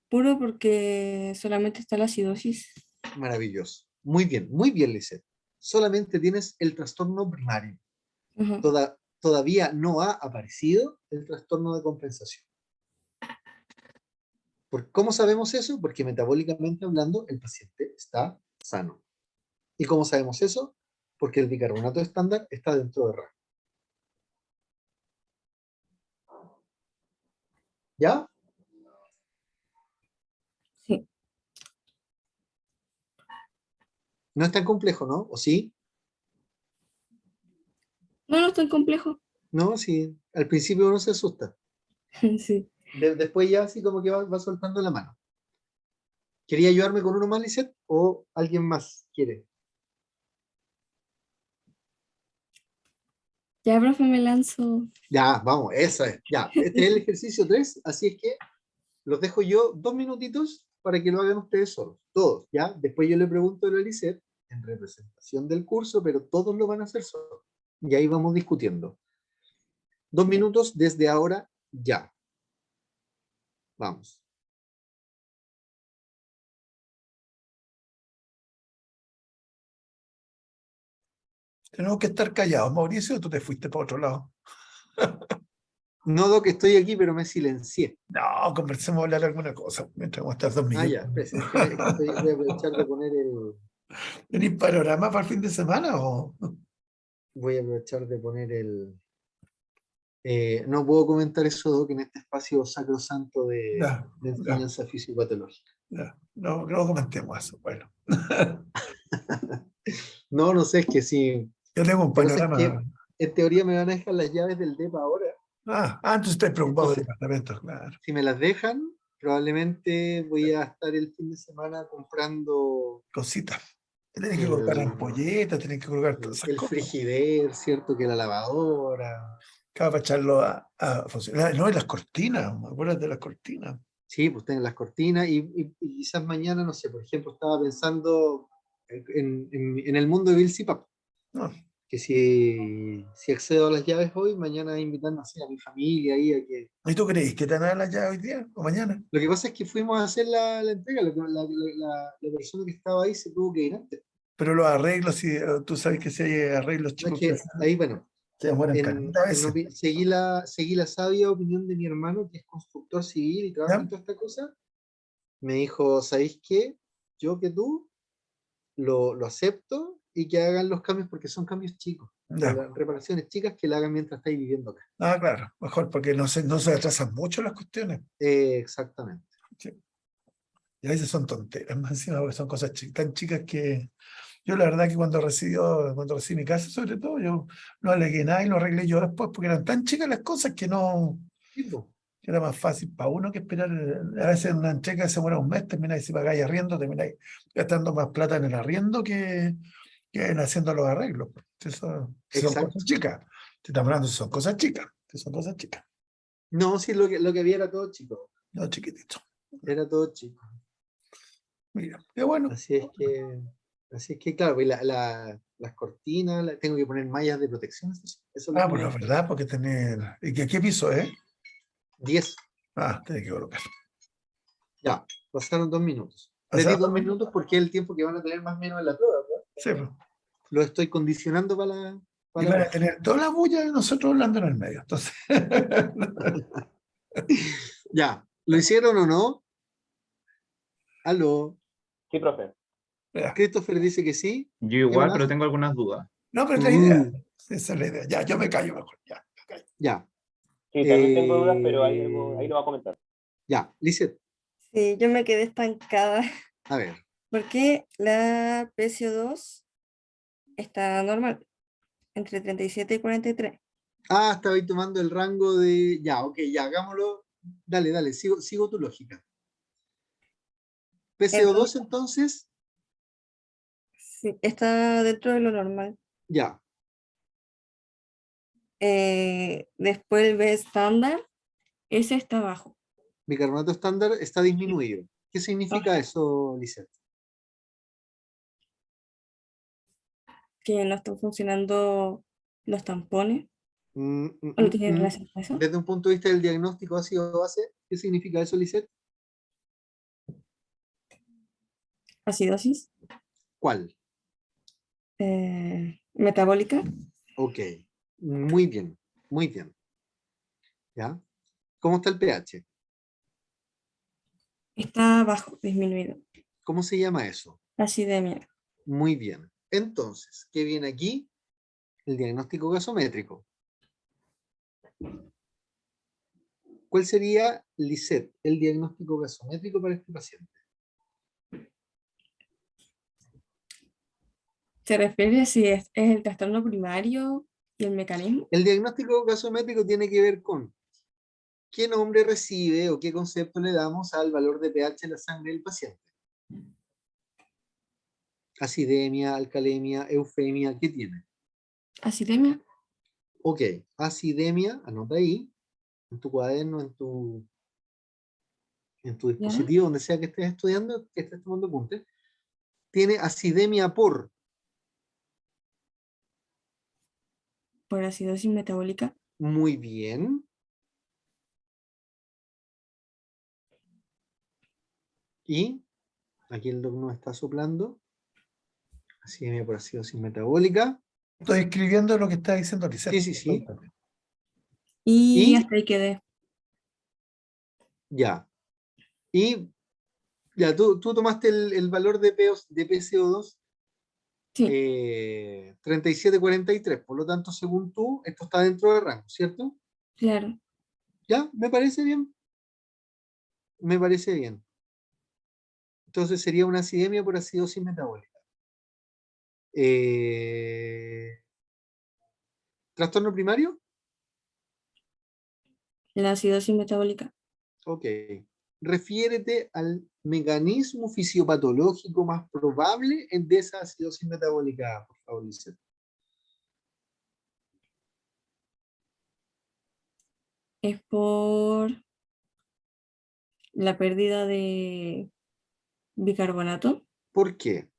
Puro porque solamente está la acidosis. Maravilloso. Muy bien, Lisette. Solamente tienes el trastorno primario. Ujú. Todavía no ha aparecido el trastorno de compensación. ¿Cómo sabemos eso? Porque metabólicamente hablando, el paciente está sano. ¿Y cómo sabemos eso? Porque el bicarbonato estándar está dentro de rango. ¿Ya? Sí. No es tan complejo, ¿no? ¿O sí? No, no es tan complejo. No, sí. Al principio uno se asusta. Sí. Después ya así como que va soltando la mano. ¿Quería ayudarme con uno más, Lisette? ¿O alguien más quiere? Ya, profe, me lanzo. Ya, vamos, esa es. Ya, este es el ejercicio 3, así es que los dejo yo 2 minutitos para que lo hagan ustedes solos, todos, ¿ya? Después yo le pregunto a la Lisette en representación del curso, pero todos lo van a hacer solos. Y ahí vamos discutiendo. 2 minutos desde ahora, ya. Vamos. Tenemos que estar callados, Mauricio, tú te fuiste para otro lado. No, Doc, estoy aquí, pero me silencié. No, conversemos, hablar alguna cosa mientras vamos a estar 2 minutos. Ya, espérese, es que voy a aprovechar de poner el... ¿Tenéis panorama para el fin de semana o...? Voy a aprovechar de poner el... no puedo comentar eso, Doc, en este espacio sacrosanto de Ya, ya, enseñanza fisiopatológica. ya. No, no comentemos eso. Bueno, No, no sé, es que sí. yo tengo un Lo que pasa es panorama. que en teoría me van a dejar las llaves del DEPA ahora. Entonces estoy preocupado del Entonces, departamento, claro. si me las dejan, probablemente voy a estar el fin de semana comprando Cositas. Tienes que colocar el, ampolletas, tienes que colocar todas esas el cosas. frigider, ¿cierto? Que la lavadora. Acaba para echarlo a funcionar. No, y las cortinas, ¿me acuerdas de las cortinas? Sí, pues tienen las cortinas y quizás mañana, no sé, por ejemplo, estaba pensando en el mundo de Bill Cipap, No, que si accedo a las llaves hoy, mañana invitar, no sé, a mi familia ahí a que... ¿y tú crees que te van a dar la llave hoy día o mañana? Lo que pasa es que fuimos a hacer la entrega, la persona que estaba ahí se tuvo que ir antes. Pero los arreglos, si tú sabes que si hay arreglos No, es chicos que que ahí, bueno, se demoran caleta a veces. seguí la sabia opinión de mi hermano, que es constructor civil y trabaja ¿Ya? en toda esta cosa. Me dijo, ¿sabéis qué? Yo que tú lo acepto y que hagan los cambios porque son cambios chicos. Ya. Reparaciones chicas que la hagan mientras estáis viviendo acá. Claro, mejor porque no se atrasan mucho las cuestiones. Exactamente. Sí. Y a veces son tonteras, más encima, porque son cosas tan chicas que yo la verdad que cuando recibí mi casa, sobre todo, yo no alegué nada y lo arreglé yo después, porque eran tan chicas las cosas que no, Sí, po. que era más fácil para uno que esperar. A veces en una entrega se muere un mes, termináis si pagáis arriendo, termináis gastando más plata en el arriendo que en haciendo los arreglos. Si son cosas Exacto. chicas. Te estamos hablando si son cosas chicas. Si son cosas chicas. No, sí, lo que había era todo chico. No chiquitito. Era todo chico. Mira, qué bueno. Así es que... Así es que, claro, pues las cortinas, tengo que poner mallas de protección. Eso es lo Ah, que pues la verdad, porque tener. ¿Y qué piso es? 10. Ah, tiene que colocar. Ya, pasaron 2 minutos. O Les di sea, 2 minutos porque es el tiempo que van a tener más o menos en la prueba, ¿verdad? sí, pues. Lo estoy condicionando para Y la van a prueba. tener toda la bulla de nosotros hablando en el medio. Entonces, Ya, ¿lo hicieron o no? Aló. Sí, profe. ya. Christopher dice que sí. Yo ¿Qué igual, pero más? tengo algunas dudas. No, pero es la idea. Uh, Esa es la idea. Ya, yo me callo mejor. Ya, me callo. ya. Sí, también tengo dudas, pero ahí lo va a comentar. Ya, Lizeth, Sí, yo me quedé estancada a ver. porque la PCO2 está normal, entre 37 y 43. Ah, estaba ahí tomando el rango de. Ya, ok, ya, hagámoslo. Dale, dale, sigo tu lógica. PCO2 Entonces, entonces, sí, está dentro de lo normal. ya. Después el B estándar, ese está bajo. Bicarbonato estándar está disminuido. ¿Qué significa eso, Lizeth? Que no están funcionando los tampones. Mm, mm, ¿O no mm, tiene mm. relación con eso? Desde un punto de vista del diagnóstico ácido-base, ¿qué significa eso, Lizeth? Acidosis ¿Cuál? metabólica, Ok, muy bien, muy bien. ¿Ya? ¿Cómo está el pH? está bajo, disminuido. ¿Cómo se llama eso? Acidemia. Muy bien. Entonces, ¿qué viene aquí? El diagnóstico gasométrico. ¿Cuál sería, Lizeth, el diagnóstico gasométrico para este paciente? ¿Se refiere si es el trastorno primario y el mecanismo? El diagnóstico gasométrico tiene que ver con qué nombre recibe o qué concepto le damos al valor de pH en la sangre del paciente. Acidemia, alcalemia, eufemia, ¿qué tiene? Acidemia. Ok, acidemia, anota ahí, en tu cuaderno, en tu ¿Ya? dispositivo, donde sea que estés estudiando, que estés tomando apuntes, tiene acidemia por, Por acidosis metabólica. muy bien, y aquí el doc nos está soplando, acidemia por acidosis metabólica, Estoy escribiendo lo que está diciendo sí, Lisette. sí, sí, Y y hasta ahí quedé. ya, y ya, tú tomaste el valor de PCO2 Sí, 3743, por lo tanto, según tú, esto está dentro del rango, ¿cierto? claro. Ya, me parece bien, me parece bien. Entonces sería una acidemia por acidosis metabólica. ¿Trastorno primario? La acidosis metabólica. Ok. Refiérete al mecanismo fisiopatológico más probable de esa acidosis metabólica, por favor, Lizeth. Es por la pérdida de bicarbonato, ¿Por qué?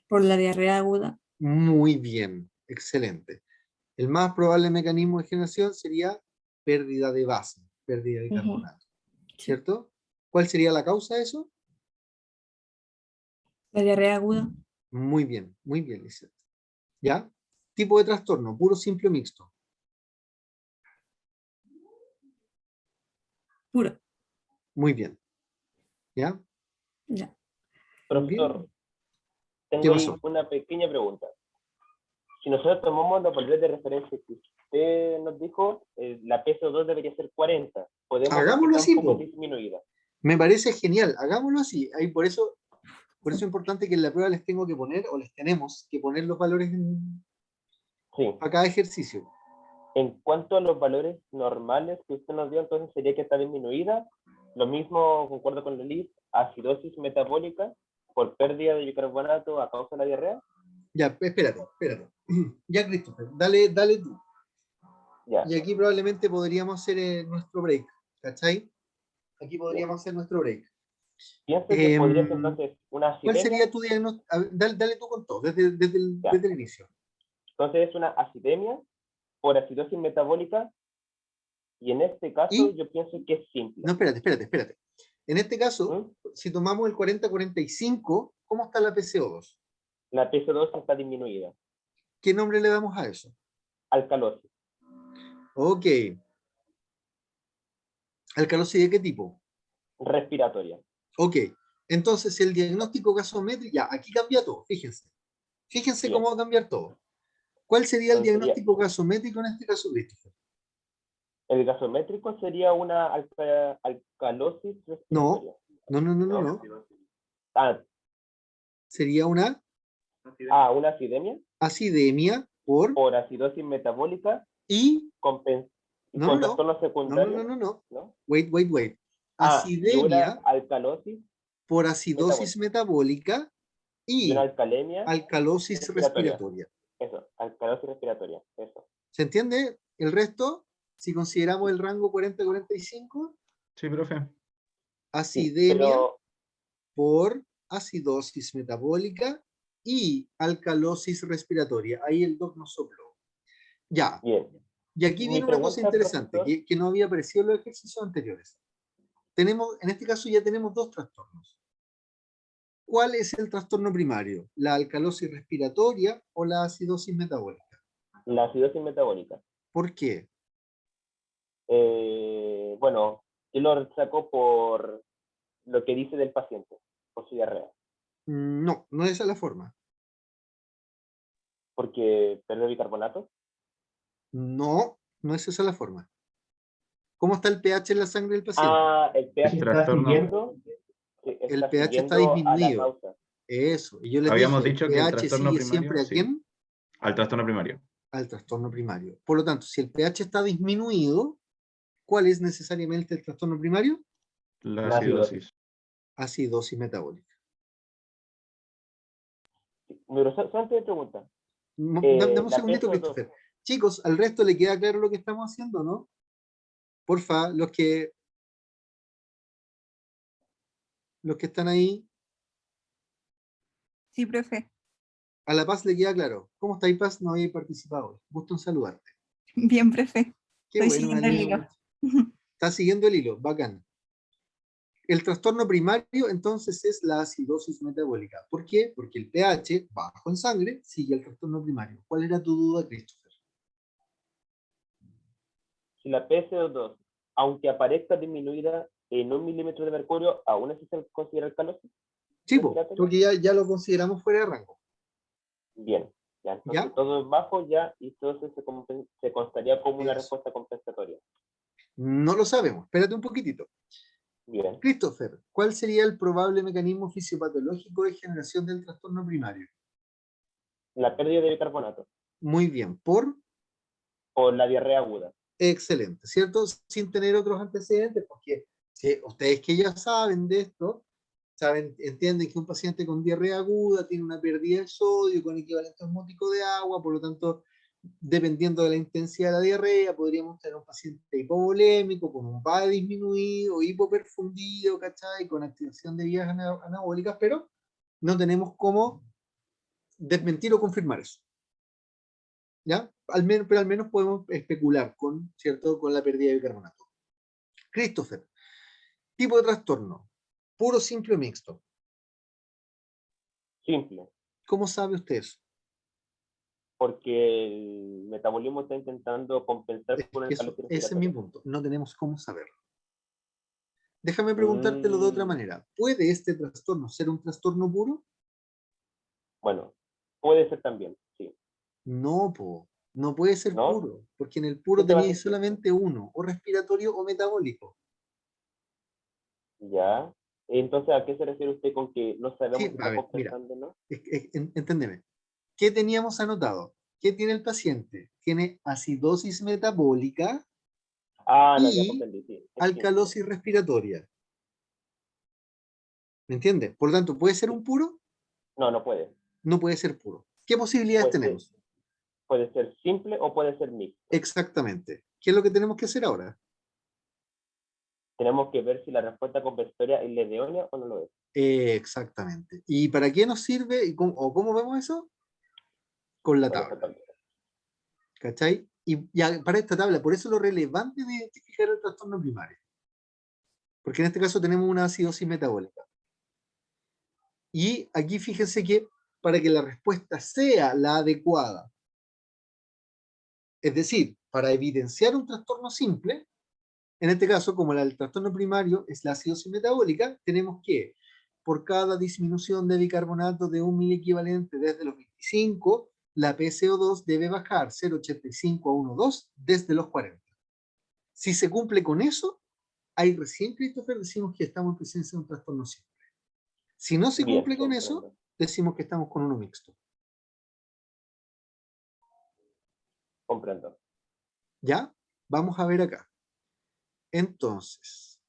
por la diarrea aguda. Muy bien, excelente. El más probable mecanismo de generación sería pérdida de base, pérdida de Ujú, bicarbonato, sí. ¿cierto? ¿Cuál sería la causa de eso? La diarrea aguda, Muy bien, Lizeth. ¿Ya? Tipo de trastorno, puro, simple o mixto. puro. Muy bien. ¿Ya? Ya. Bien. Profesor, ¿Qué tengo ahí pasó? una pequeña pregunta. Si nosotros tomamos los valores de referencia que usted nos dijo, la PSO2 debería ser 40. Podemos ver que Hagámoslo está un así, poco po. disminuida. Me parece genial. Hagámoslo así. Ahí por eso es importante que en la prueba les tengo que poner, o les tenemos que poner los valores Sí. a cada ejercicio. En cuanto a los valores normales que usted nos dio, entonces sería que está disminuida. Lo mismo, concuerdo con Liz, acidosis metabólica por pérdida de bicarbonato a causa de la diarrea. Ya, espérate. Ya, Christopher, dale tú. Ya, Y aquí probablemente podríamos hacer nuestro break. ¿Cachai? Aquí podríamos hacer nuestro break. Pienso que podría ser Em, entonces una ¿Cuál acidemia. sería tu diagnóstico? Dale tú con todo, Ya. desde el inicio. Entonces es una acidemia por acidosis metabólica y en este caso Y, yo pienso que es simple. no, espérate. En este caso, ¿Mm? si tomamos el 40-45, ¿cómo está la PCO2? La PCO2 está disminuida. ¿Qué nombre le damos a eso? Alcalosis. Ok. ¿Alcalosis de qué tipo? Respiratoria. Ok. Entonces, el diagnóstico gasométrico, ya, aquí cambia todo, fíjense. Fíjense Bien. cómo va a cambiar todo. ¿Cuál sería el Entonces sería, diagnóstico gasométrico en este caso, Christopher? el gasométrico sería una alcalosis No, respiratoria. no. Ah, Sería una una acidemia acidemia por acidosis metabólica y, con, y no, no, con no, trastornos secundarios, no. ¿no? Wait. Y una Acidemia alcalosis por acidosis metabólica metabólica y una y alcalemia alcalosis respiratoria. respiratoria. Eso, alcalosis respiratoria. Eso. ¿Se entiende? El resto, si consideramos el rango 40-45, Sí, profe. Sí, acidemia pero por acidosis metabólica y alcalosis respiratoria. Ahí el doc nos sopló. Ya. bien. Y aquí Mi viene una cosa pregunta, interesante profesor, que no había aparecido en los ejercicios anteriores. En este caso ya tenemos dos trastornos. ¿Cuál es el trastorno primario? ¿La alcalosis respiratoria o la acidosis metabólica? la acidosis metabólica. ¿Por qué? Bueno, yo lo saco por lo que dice del paciente, por su diarrea, No, no es esa la forma. porque perdió bicarbonato. No, no es esa la forma. ¿Cómo está el pH en la sangre del paciente? El pH está Trastorno. siguiendo, sí, El está pH está siguiendo a la disminuido. causa. Eso. Y yo les Habíamos dije, el dicho que el pH trastorno sigue primario, siempre ¿a sí, quién? al trastorno primario. Al trastorno primario. Por lo tanto, si el pH está disminuido, ¿cuál es necesariamente el trastorno primario? La La acidosis. acidosis. Acidosis metabólica. Pero solamente me pregunta, Dame un la segundito, PSO2, Christopher. Chicos, ¿al resto le queda claro lo que estamos haciendo, no? Porfa, los que están ahí, Sí, profe. a La Paz le queda claro. ¿Cómo estáis, Paz? No habéis participado hoy. Gusto en saludarte. Bien, profe. Qué Estoy bueno, me siguiendo el alegro hilo. mucho. Está siguiendo el hilo, bacán. El trastorno primario, entonces, es la acidosis metabólica. ¿Por qué? Porque el pH bajo en sangre sigue el trastorno primario. ¿Cuál era tu duda, Christopher? si la PSO2, aunque aparezca disminuida en 1 milímetro de mercurio, aún así se considera alcalosis Sí, respiratoria. porque ya lo consideramos fuera de rango. Bien, ya, entonces ¿Ya? todo es bajo ya y entonces se constaría como una Eso. respuesta compensatoria. No lo sabemos. Espérate un poquitito. Bien, Christopher, ¿cuál sería el probable mecanismo fisiopatológico de generación del trastorno primario? la pérdida de bicarbonato Muy bien, por o la diarrea aguda. excelente, ¿cierto? Sin tener otros antecedentes, porque si ustedes que ya saben de esto, entienden que un paciente con diarrea aguda tiene una pérdida de sodio con equivalente osmótico de agua, por lo tanto, dependiendo de la intensidad de la diarrea, podríamos tener un paciente hipovolémico con un PAE disminuido, hipoperfundido, ¿cachai? Con activación de vías anabólicas, pero no tenemos cómo desmentir o confirmar eso. ¿Ya? Pero al menos podemos especular ¿cierto? Con la pérdida de bicarbonato. Christopher, tipo de trastorno, puro, simple o mixto. Simple, ¿Cómo sabe usted eso? porque el metabolismo está intentando compensar por una alcalosis Ese es mi respiratoria. punto. No tenemos cómo saberlo. Déjame preguntártelo de otra manera. ¿Puede este trastorno ser un trastorno puro? Bueno, puede ser también, sí. No, no puede ser ¿No? puro, porque en el ¿Qué puro te va a tenéis decir? solamente uno, o respiratorio o metabólico. Ya. Entonces, ¿a qué se refiere usted con que no sabemos Sí, si a está ver, mira, compensando o no? enténdeme. ¿Qué teníamos anotado? ¿Qué tiene el paciente? Tiene acidosis metabólica No, ya y comprendí, sí. Es simple. alcalosis respiratoria. ¿Me entiendes? Por lo tanto, ¿puede ser un puro? No, no puede. No puede ser puro. ¿Qué posibilidades tenemos? Puede ser simple o puede ser mixto. Exactamente. ¿Qué es lo que tenemos que hacer ahora? tenemos que ver si la respuesta compensatoria es la idónea o no lo es. Exactamente. ¿Y para qué nos sirve o cómo vemos eso? Con la Con esta tabla. tabla. ¿Cachai? Y ya para esta tabla, por eso lo relevante de identificar el trastorno primario. Porque en este caso tenemos una acidosis metabólica. Y aquí fíjense que para que la respuesta sea la adecuada, es decir, para evidenciar un trastorno simple, en este caso, como el trastorno primario es la acidosis metabólica, tenemos que, por cada disminución de bicarbonato de 1 miliequivalente desde los 25, la PCO2 debe bajar 0,85 a 1,2 desde los 40. Si se cumple con eso, ahí recién, Christopher, decimos que estamos en presencia de un trastorno simple. Si no se Bien, cumple con eso, comprendo. decimos que estamos con uno mixto. Comprendo. ¿Ya? Vamos a ver acá. Entonces,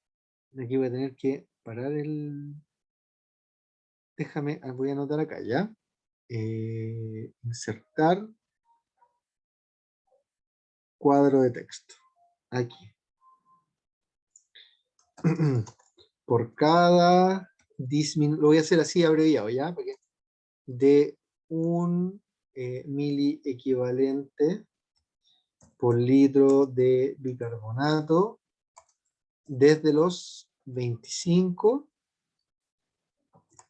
aquí voy a tener que parar el... Déjame, voy a anotar acá, ¿ya? Insertar cuadro de texto. Aquí. Por cada disminución, lo voy a hacer así abreviado, ¿ya? Porque de 1 mili equivalente por litro de bicarbonato desde los 25,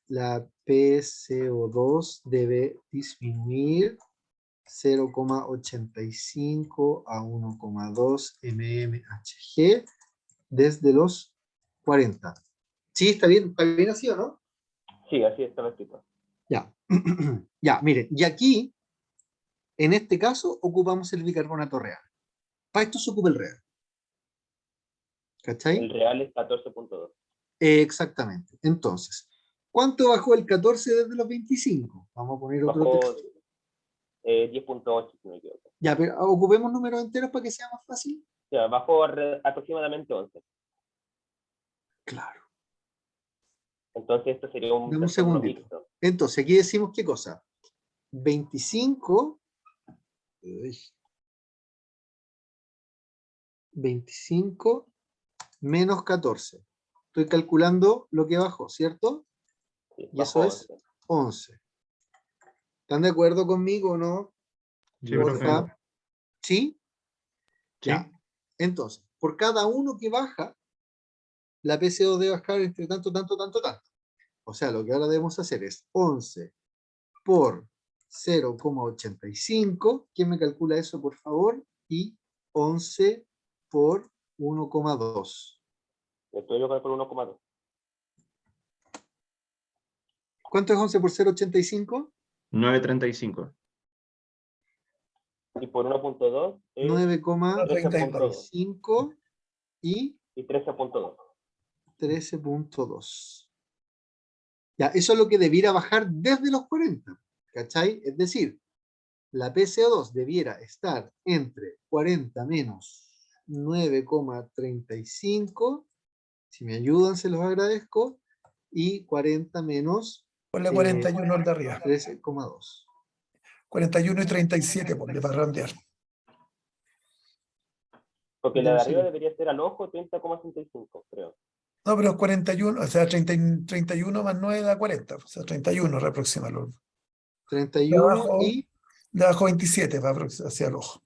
la PCO2 debe disminuir 0,85 a 1,2 mmHg desde los 40. ¿Sí? ¿Está bien así o no? Sí, así está escrito. Ya. Ya, miren, y aquí, en este caso, ocupamos el bicarbonato real. Para esto se ocupa el real. ¿Cachai? El real es 14.2. Exactamente. Entonces, ¿cuánto bajó el 14 desde los 25? Vamos a poner otro Bajó texto. 10.8, si no me equivoco. Ya, pero ocupemos números enteros para que sea más fácil. O sea, bajó aproximadamente 11. Claro. Entonces esto sería un Dame un trastorno segundito. mixto. Entonces, aquí decimos qué cosa. 25. 25 menos 14. Estoy calculando lo que bajó, ¿cierto? Sí, Y bajó eso es 11. 11. ¿Están de acuerdo conmigo o no? Sí, Porfa. profe. ¿Sí? Sí. Ya. Entonces, por cada uno que baja, la PCO debe bajar entre tanto, tanto, tanto, tanto. O sea, lo que ahora debemos hacer es 11 por 0,85. ¿Quién me calcula eso, por favor? Y 11 por 1,2. Estoy yo por 1,2. ¿Cuánto es 11 por 0,85? 9,35. Y por 1.2 es 1,32. 9,35 y y 13.2. 13,2. Ya, eso es lo que debiera bajar desde los 40. ¿Cachai? Es decir, la PCO2 debiera estar entre 40 menos 9,35. Si me ayudan, se los agradezco. Y 40 menos Ponle 41 al de arriba. 13,2. 41 y 37, ponle para randear. Porque la Dame de un arriba segundo. debería ser al ojo 30,65, creo. No, pero 41, o sea, 31 más 9 da 40. O sea, 31 aproximalo. De 31 abajo, y de abajo 27 va hacia el ojo.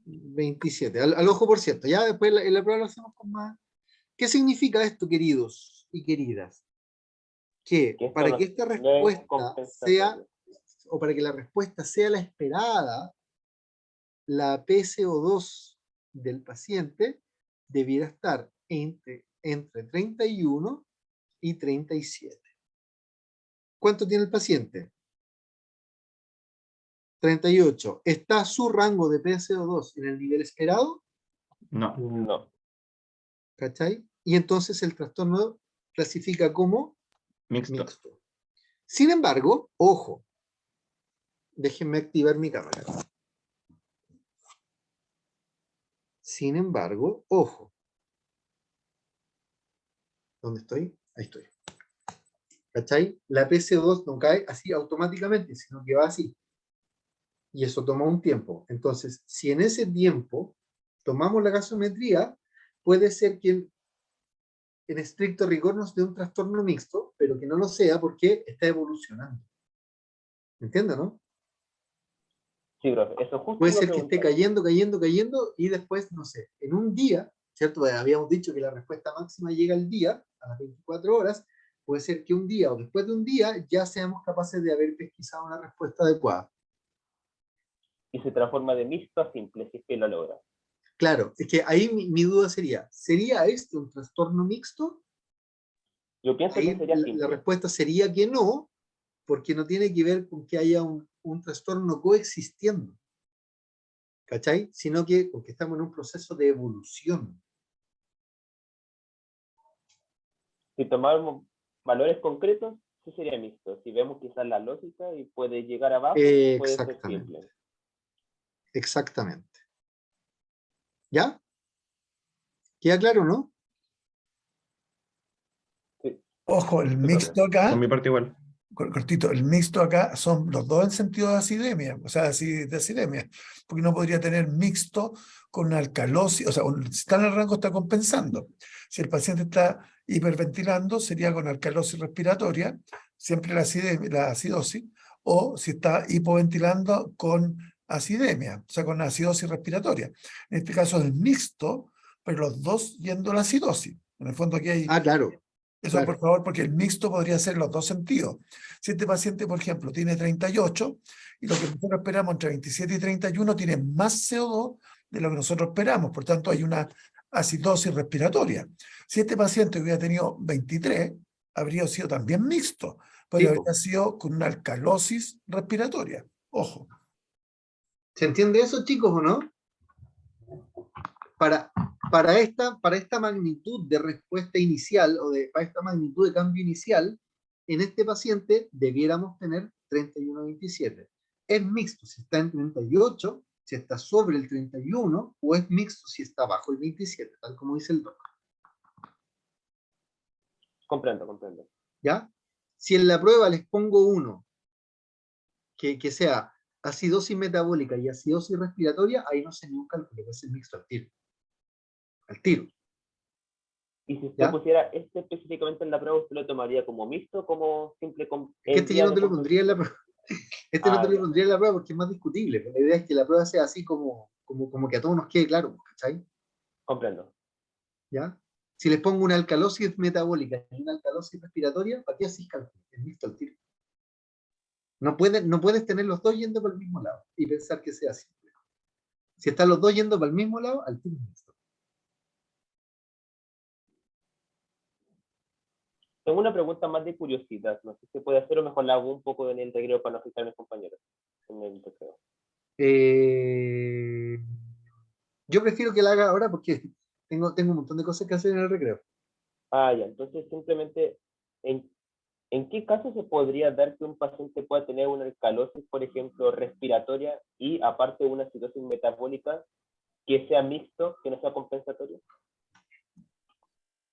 27. Al ojo, por cierto. Ya después en la prueba lo hacemos con más. ¿Qué significa esto, queridos y queridas? Que Que esto para que esta no es respuesta sea, compensatorio. o para que la respuesta sea la esperada, la PCO2 del paciente debiera estar entre 31 y 37. ¿Cuánto tiene el paciente? 38. ¿Está su rango de PCO2 en el nivel esperado? No. No. ¿Cachai? Y entonces el trastorno clasifica como Mixto. mixto. Sin embargo, ojo, déjenme activar mi cámara. Sin embargo, ojo. ¿Dónde estoy? Ahí estoy. ¿Cachai? La PCO2 no cae así automáticamente, sino que va así. Y eso toma un tiempo. Entonces, si en ese tiempo tomamos la gasometría, puede ser que en estricto rigor no es de un trastorno mixto, pero que no lo sea porque está evolucionando. ¿Entiendes, no? Sí, profe, eso justo Puede iba a ser que esté preguntar. cayendo y después, no sé, en un día, ¿cierto? Habíamos dicho que la respuesta máxima llega al día, a las 24 horas, puede ser que un día o después de un día ya seamos capaces de haber pesquisado una respuesta adecuada. Y se transforma de mixto a simple, si es que lo logra. Claro, es que ahí mi duda sería, ¿sería este un trastorno mixto? Yo pienso que Ahí sería la simple. respuesta sería que no, porque no tiene que ver con que haya un trastorno coexistiendo, ¿cachai? Sino que porque estamos en un proceso de evolución. Si tomamos valores concretos, sí sería mixto. Si vemos quizás la lógica y puede llegar abajo, puede ser Exactamente, simple. exactamente. ¿Ya? ¿Queda claro, no? Sí, Ojo, el sí, profe. mixto Por acá, mi parte igual. cortito, el mixto acá son los dos en sentido de acidemia, o sea, de acidemia, porque no podría tener mixto con alcalosis, o sea, si está en el rango está compensando. Si el paciente está hiperventilando, sería con alcalosis respiratoria, siempre la acidosis, o si está hipoventilando con acidemia, o sea, con acidosis respiratoria. En este caso es mixto, pero los dos yendo a la acidosis. En el fondo aquí hay Ah, claro, eso, por claro. favor, porque el mixto podría ser los dos sentidos. Si este paciente, por ejemplo, tiene 38 y lo que nosotros esperamos entre 27 y 31 tiene más CO2 de lo que nosotros esperamos, por tanto hay una acidosis respiratoria. Si este paciente hubiera tenido 23, habría sido también mixto, pero Sí, po. habría sido con una alcalosis respiratoria. Ojo. ¿Se entiende eso, chicos, o no? Para, para esta magnitud de respuesta inicial para esta magnitud de cambio inicial, en este paciente debiéramos tener 31-27. Es mixto si está en 38, si está sobre el 31, o es mixto si está bajo el 27, tal como dice el doctor. Comprendo, comprendo. ¿Ya? Si en la prueba les pongo uno que sea acidosis metabólica y acidosis respiratoria, ahí no se ni un cálculo, que es el mixto al tiro. Al tiro. Y si usted ¿Ya? pusiera este específicamente en la prueba, ¿usted lo tomaría como mixto, como simple Es que en este yo vía no de te lo pondría en la compensación? prueba. Este no te Ah, lo ya, pondría en la prueba porque es más discutible. La idea es que la prueba sea así como que a todos nos quede claro, ¿cachai? comprendo. ¿Ya? Si les pongo una alcalosis metabólica y una alcalosis respiratoria, ¿para qué así cálculo? Es mixto al tiro. No puedes tener los dos yendo para el mismo lado y pensar que sea así. Si están los dos yendo para el mismo lado, al tiro es mixto. Tengo una pregunta más de curiosidad. No sé si se puede hacer o mejor la hago un poco en el recreo para no afectar a mis compañeros. En el recreo. Eh, yo prefiero que la haga ahora porque tengo un montón de cosas que hacer en el recreo. Ah, ya. Entonces, simplemente, ¿en, ¿en qué caso se podría dar que un paciente pueda tener una alcalosis, por ejemplo, respiratoria y aparte una acidosis metabólica que sea mixto, que no sea compensatorio?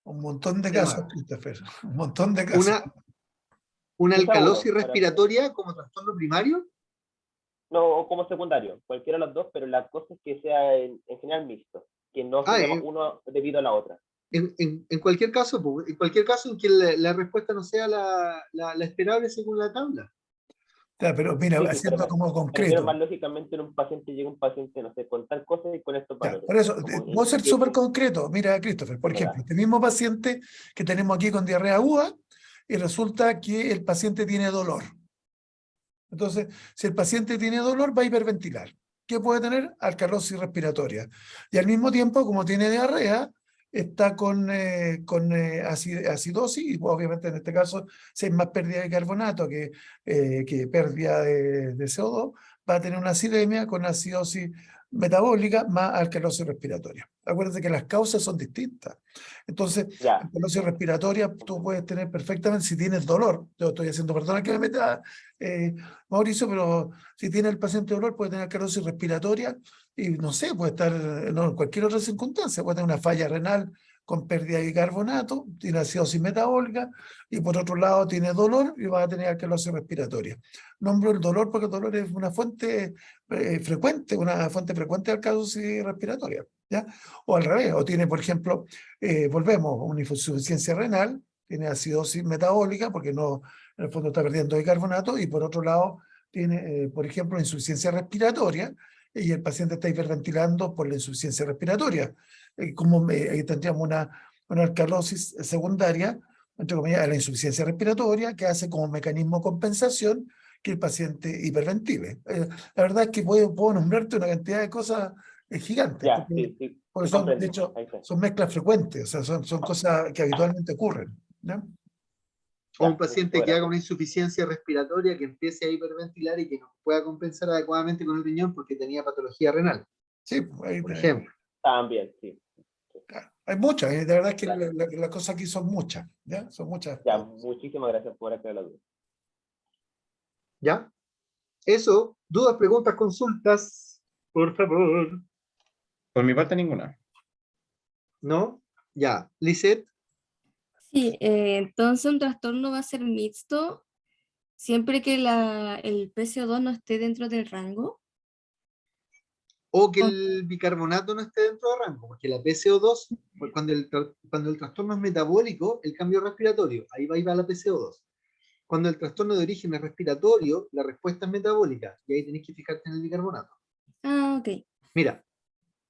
Un montón de casos, Tema. Christopher. Un montón de casos. Una Quizá uno, alcalosis para, respiratoria como trastorno primario. no como secundario, cualquiera de los dos, pero la cosa es que sea en general mixto, que no se Ah, deba uno debido a la otra. en cualquier caso, en cualquier caso en que la respuesta no sea la esperable según la tabla. Ya, pero mira, Sí, sí, pero haciendo como me refiero concreto. más lógicamente en un paciente, llega un paciente, no sé, con tal cosa y con estos Ya, valores. por eso, Como voy a ser qué, súper concreto. Mira, Christopher, por me ejemplo, da. este mismo paciente que tenemos aquí con diarrea aguda, y resulta que el paciente tiene dolor. Entonces, si el paciente tiene dolor, va a hiperventilar. ¿Qué puede tener? Alcalosis respiratoria. Y al mismo tiempo, como tiene diarrea, está con acidosis, y pues, obviamente en este caso, si hay más pérdida de carbonato que pérdida de CO2, va a tener una acidemia con acidosis metabólica más alcalosis respiratoria. Acuérdense que las causas son distintas. Entonces, Ya, alcalosis respiratoria tú puedes tener perfectamente si tienes dolor. Yo estoy haciendo, perdona que me meta, Mauricio, pero si tiene el paciente dolor, puede tener alcalosis respiratoria y no sé, puede estar en cualquier otra circunstancia, puede tener una falla renal con pérdida de bicarbonato, tiene acidosis metabólica y por otro lado tiene dolor y va a tener alcalosis respiratoria. Nombro el dolor porque el dolor es una fuente frecuente de alcalosis respiratoria. ¿ya? O al revés, o tiene, por ejemplo, volvemos, una insuficiencia renal, tiene acidosis metabólica, porque no, en el fondo está perdiendo bicarbonato, y por otro lado, tiene, por ejemplo, insuficiencia respiratoria, y el paciente está hiperventilando por la insuficiencia respiratoria. Ahí tendríamos una alcalosis secundaria, entre comillas, a la insuficiencia respiratoria, que hace como mecanismo de compensación que el paciente hiperventile. La verdad es que puedo nombrarte una cantidad de cosas gigantes, Ya, sí, sí, porque sí, son, de comprendo. hecho, Ahí está. son mezclas frecuentes, o sea, son cosas que habitualmente ocurren, ¿no? O un Ya, paciente muchas que haga una gracias. insuficiencia respiratoria, que empiece a hiperventilar y que no pueda compensar adecuadamente con el riñón porque tenía patología renal, Sí, por ejemplo. También, sí. hay muchas, y de verdad es que Gracias. las cosas aquí son muchas, ¿ya? Son muchas. Ya, muchísimas gracias por aclarar la duda. ¿Ya? Eso, dudas, preguntas, consultas, por favor. Por mi parte, ninguna. ¿No? Ya. Lisette, Sí, entonces un trastorno va a ser mixto siempre que el PCO2 no esté dentro del rango. o que O- el bicarbonato no esté dentro de rango, porque la PCO2, pues, cuando el trastorno es metabólico, el cambio respiratorio, ahí va la PCO2. Cuando el trastorno de origen es respiratorio, la respuesta es metabólica, y ahí tenés que fijarte en el bicarbonato. Ah, ok, Mira,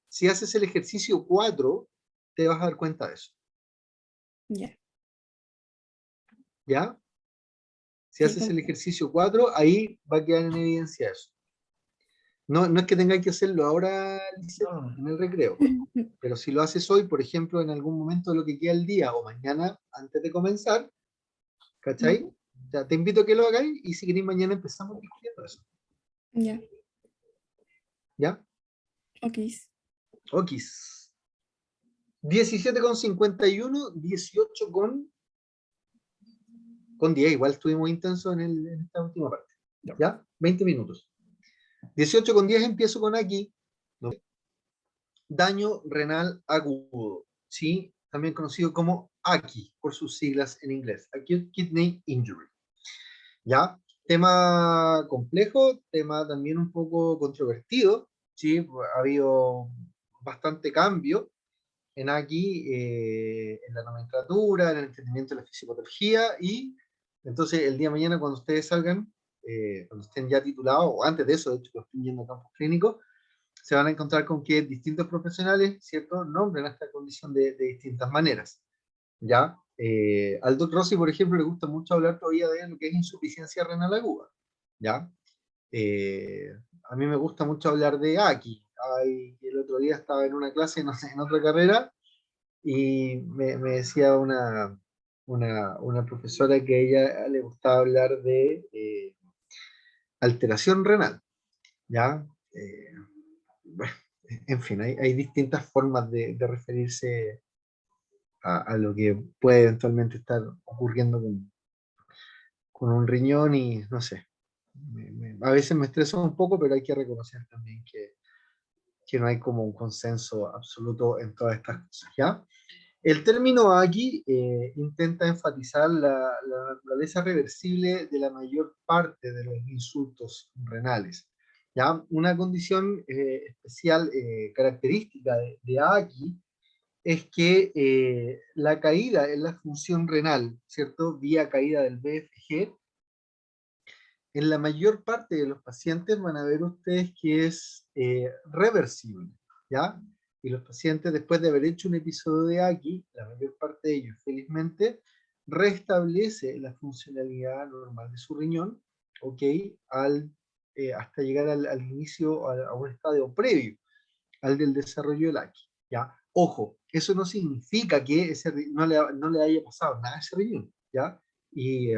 si haces el ejercicio 4, te vas a dar cuenta de eso. ya. ¿Ya? Si Sí, haces el ejercicio 4, ahí va a quedar en evidencia eso. No, no es que tengáis que hacerlo ahora, Lisette, No, en el recreo, pero si lo haces hoy, por ejemplo, en algún momento de lo que queda el día o mañana antes de comenzar, ¿cachai? Ujú, Ya te invito a que lo hagáis y si queréis mañana empezamos discutiendo eso. ya, ¿Ya? ok. Okis. 17,51, 18 con 10. Igual estuvimos intensos en esta última parte. ya. ¿Ya? 20 minutos. 18 con 10 empiezo con aquí. ¿No? Daño renal agudo. ¿Sí? También conocido como AKI, por sus siglas en inglés. Acute Kidney Injury. ¿Ya? Tema complejo, tema también un poco controvertido. ¿Sí? Ha habido bastante cambio en aquí, en la nomenclatura, en el entendimiento de la fisiopatología, y entonces el día de mañana cuando ustedes salgan, cuando estén ya titulados, o antes de eso, de hecho, que estén yendo a campus clínicos, se van a encontrar con que distintos profesionales, ¿cierto?, nombran esta condición de distintas maneras, ¿ya? Al Doc Rossi, por ejemplo, le gusta mucho hablar todavía de lo que es insuficiencia renal aguda, ¿ya? Eh, a mí me gusta mucho hablar de AKI. El otro día estaba en una clase, no sé, en otra carrera, y me decía una profesora que a ella le gustaba hablar de alteración renal, ¿ya? Bueno, en fin, hay distintas formas de referirse a lo que puede eventualmente estar ocurriendo con un riñón y no sé, a veces me estresa un poco, pero hay que reconocer también que no hay como un consenso absoluto en todas estas cosas, ¿ya? El término aquí intenta enfatizar la naturaleza reversible de la mayor parte de los insultos renales. ¿Ya? Una condición especial, característica de AKI, es que la caída en la función renal, ¿cierto? Vía caída del BFG, en la mayor parte de los pacientes van a ver ustedes que es reversible, ¿ya? Y los pacientes, después de haber hecho un episodio de AKI, la mayor parte de ellos, felizmente, restablece la funcionalidad normal de su riñón, ¿ok? Hasta llegar al inicio, a un estadio previo al del desarrollo del AKI, ¿ya? Ojo, eso no significa que no le haya pasado nada a ese riñón, ¿ya? Y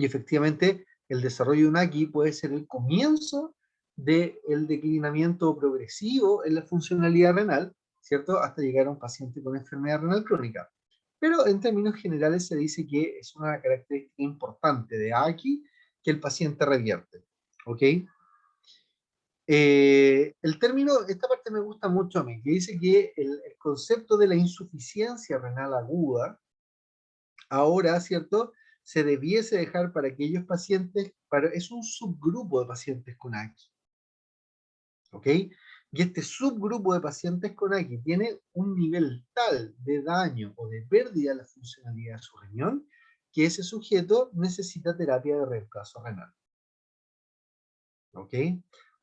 efectivamente el desarrollo de un AKI puede ser el comienzo del declinamiento progresivo en la funcionalidad renal, ¿cierto? Hasta llegar a un paciente con enfermedad renal crónica. Pero en términos generales se dice que es una característica importante de AKI que el paciente revierte, ¿ok? El término, esta parte me gusta mucho a mí, que dice que el concepto de la insuficiencia renal aguda, ahora, ¿cierto?, se debiese dejar para aquellos pacientes, es un subgrupo de pacientes con AKI, ¿ok? y este subgrupo de pacientes con AKI tiene un nivel tal de daño o de pérdida de la funcionalidad de su riñón, que ese sujeto necesita terapia de reemplazo renal. ¿Ok?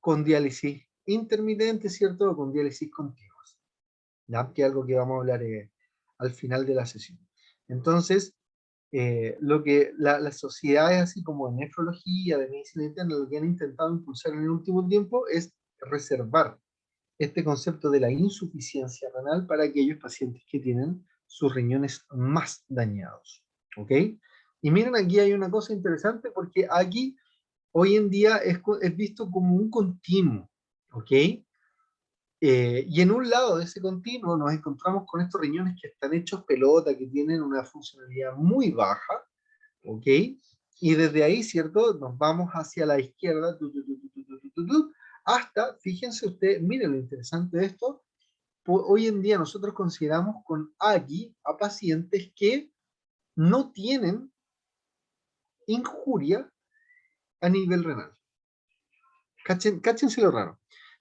Con diálisis intermitente, ¿cierto? O con diálisis continua. ¿Ya? Que es algo que vamos a hablar al final de la sesión. Entonces, lo que las sociedades así como de nefrología, de medicina interna, lo que han intentado impulsar en el último tiempo es reservar este concepto de la insuficiencia renal para aquellos pacientes que tienen sus riñones más dañados. ¿Ok? Y miren, aquí hay una cosa interesante porque aquí hoy en día es visto como un continuo. ¿Ok? Y en un lado de ese continuo nos encontramos con estos riñones que están hechos pelota, que tienen una funcionalidad muy baja, ¿ok? Y desde ahí, ¿cierto? Nos vamos hacia la izquierda, hasta, fíjense ustedes, miren lo interesante de esto, hoy en día nosotros consideramos con AKI a pacientes que no tienen injuria a nivel renal. Cáchense lo raro.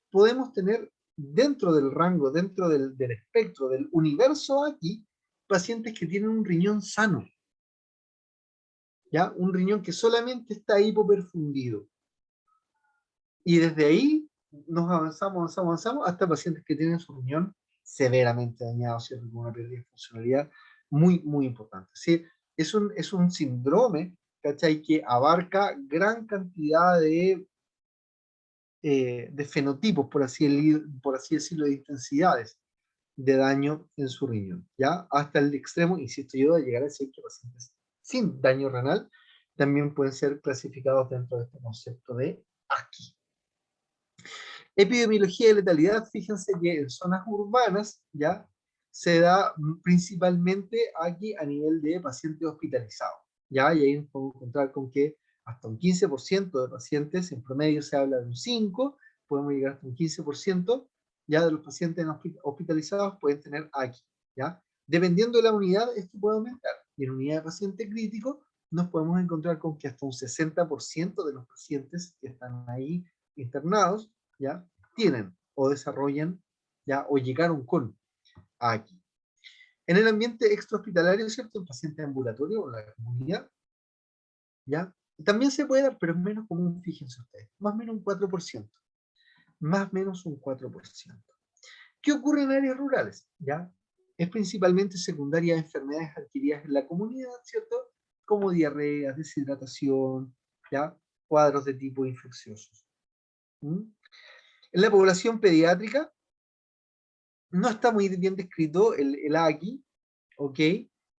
Podemos tener dentro del rango, dentro del espectro, del universo aquí, pacientes que tienen un riñón sano. ¿Ya? Un riñón que solamente está hipoperfundido. Y desde ahí nos avanzamos hasta pacientes que tienen su riñón severamente dañado, ¿cierto? Con una pérdida de funcionalidad muy, muy importante. ¿Sí? Es un síndrome, ¿cachai? Que abarca gran cantidad de fenotipos, por así decirlo, de intensidades de daño en su riñón, ¿ya? Hasta el extremo, insisto yo, de llegar a decir que pacientes sin daño renal también pueden ser clasificados dentro de este concepto de AKI. Epidemiología de letalidad, fíjense que en zonas urbanas, ¿ya? Se da principalmente AKI a nivel de pacientes hospitalizados, ¿ya? Y ahí nos podemos encontrar con que hasta un 15% de pacientes, en promedio se habla de un 5%, podemos llegar hasta un 15%, ya de los pacientes hospitalizados pueden tener AKI, ¿ya? Dependiendo de la unidad, esto puede aumentar. Y en unidad de paciente crítico, nos podemos encontrar con que hasta un 60% de los pacientes que están ahí internados, ¿ya? Tienen o desarrollan, ¿ya? O llegaron con AKI. En el ambiente extrahospitalario, ¿cierto? El paciente ambulatorio o la comunidad, ¿ya? También se puede dar, pero es menos común, fíjense ustedes, más o menos un 4%. Más o menos un 4%. ¿Qué ocurre en áreas rurales? ¿Ya? Es principalmente secundaria a enfermedades adquiridas en la comunidad, ¿cierto? Como diarreas, deshidratación, ¿ya? Cuadros de tipo infecciosos. ¿Mm? En la población pediátrica no está muy bien descrito el AKI, ¿ok?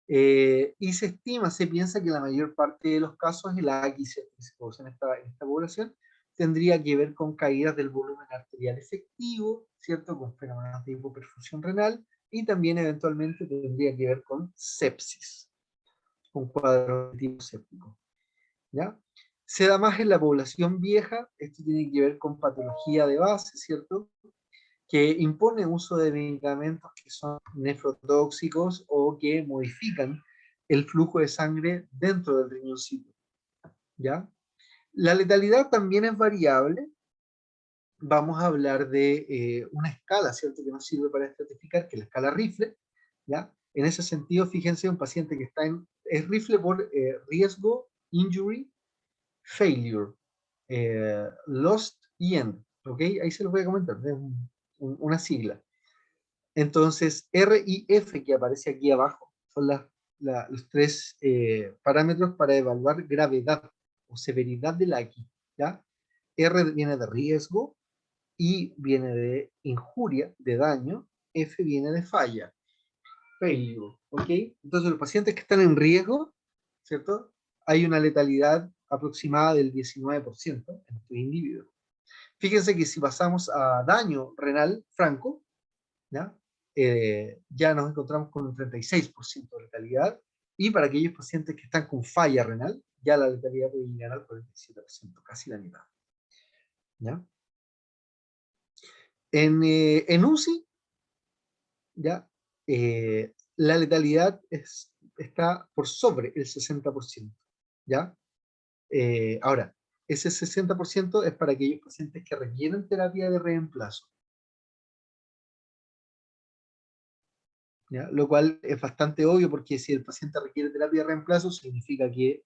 Y se estima, se piensa que la mayor parte de los casos el AKI que se produce en esta población tendría que ver con caídas del volumen arterial efectivo, ¿cierto? Con fenómenos de hipoperfusión renal y también eventualmente tendría que ver con sepsis, con cuadros de tipo séptico, ¿ya? Se da más en la población vieja, esto tiene que ver con patología de base, ¿cierto? Que impone uso de medicamentos que son nefrotóxicos o que modifican el flujo de sangre dentro del riñoncito, ¿ya? La letalidad también es variable. Vamos a hablar de una escala, ¿cierto? Que nos sirve para estratificar, que es la escala Rifle, ¿ya? En ese sentido, fíjense, un paciente que está es Rifle por riesgo, injury, failure, lost y end, ¿ok? Ahí se los voy a comentar, es una sigla. Entonces, R y F que aparece aquí abajo son los tres parámetros para evaluar gravedad o severidad del AKI, ¿ya? R viene de riesgo, I viene de injuria, de daño, F viene de falla, failure, ¿ok? Entonces, los pacientes que están en riesgo, ¿cierto? Hay una letalidad aproximada del 19% en estos individuos. Fíjense que si pasamos a daño renal franco, ¿ya? Ya nos encontramos con un 36% de letalidad, y para aquellos pacientes que están con falla renal, ya la letalidad puede llegar al 47%, casi la mitad, ¿ya? En UCI, ¿ya? La letalidad está por sobre el 60%, ¿ya? Ahora, ese 60% es para aquellos pacientes que requieren terapia de reemplazo, ¿ya? Lo cual es bastante obvio porque si el paciente requiere terapia de reemplazo, significa que,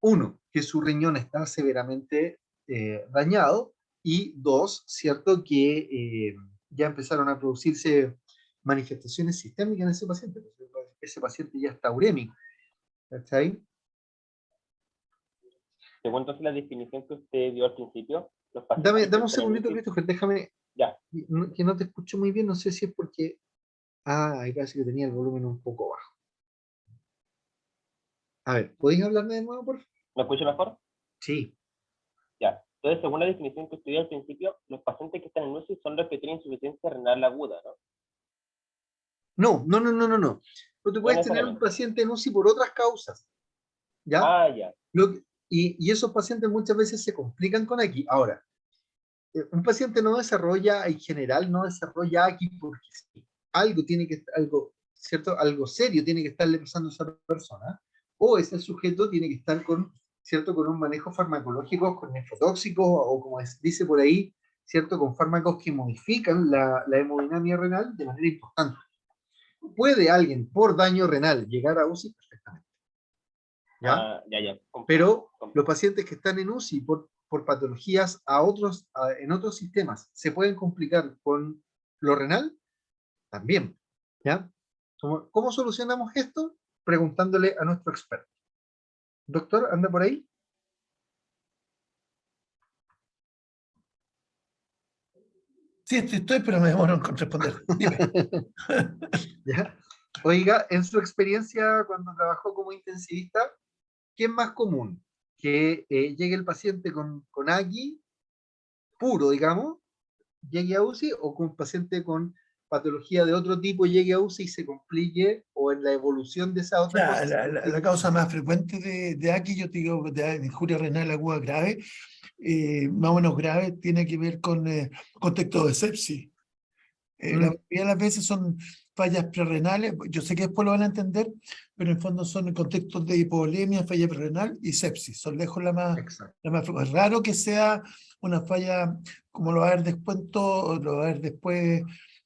uno, que su riñón está severamente dañado, y dos, cierto, que ya empezaron a producirse manifestaciones sistémicas en ese paciente. Ese paciente ya está urémico. ¿Cachai? Según entonces la definición que usted dio al principio, los Dame pacientes que un están en segundito, UCI, Christopher, déjame, ya, que no te escucho muy bien, no sé si es porque... Ah, ahí parece que tenía el volumen un poco bajo. A ver, ¿podéis hablarme de nuevo, por favor? ¿me escucha mejor? Sí. Ya. Entonces, según la definición que usted dio al principio, los pacientes que están en UCI son los que tienen insuficiencia renal aguda, ¿no? No, no, no, no, no, no. Pero tú No puedes tener un necesariamente. paciente en UCI por otras causas, ¿ya? Ah, ya. Y esos pacientes muchas veces se complican con aquí. Ahora, un paciente no desarrolla, en general, no desarrolla aquí porque sí. Algo tiene que, algo, ¿cierto? Algo serio tiene que estarle pasando a esa persona, o ese sujeto tiene que estar con, ¿cierto? Con un manejo farmacológico, con nefrotóxicos, o como dice por ahí, ¿cierto? Con fármacos que modifican la hemodinamia renal de manera importante. ¿Puede alguien por daño renal llegar a UCI? Perfectamente, ¿ya? Ah, ya. Pero los Comprendo. pacientes que están en UCI por patologías en otros sistemas se pueden complicar con lo renal también, ¿ya? ¿Cómo solucionamos esto? Preguntándole a nuestro experto. Doctor, ¿anda por ahí? Sí, estoy, pero me demoro en responder. Dime. ¿Ya? Oiga, en su experiencia cuando trabajó como intensivista, ¿qué es más común? ¿Que llegue el paciente con AGI puro, digamos, llegue a UCI, o que un paciente con patología de otro tipo llegue a UCI y se complique, o en la evolución de esa otra cosa se La complique? causa más frecuente de aquí, yo te digo, de injuria renal aguda grave, más o menos grave, tiene que ver con contexto de sepsis. La Mm, mayoría de las veces son fallas prerrenales, yo sé que después lo van a entender, pero en fondo son en contextos de hipovolemia, falla prerrenal y sepsis, son lejos exacto. la más frecuente. Es raro que sea una falla, como lo va a ver después, lo va a ver después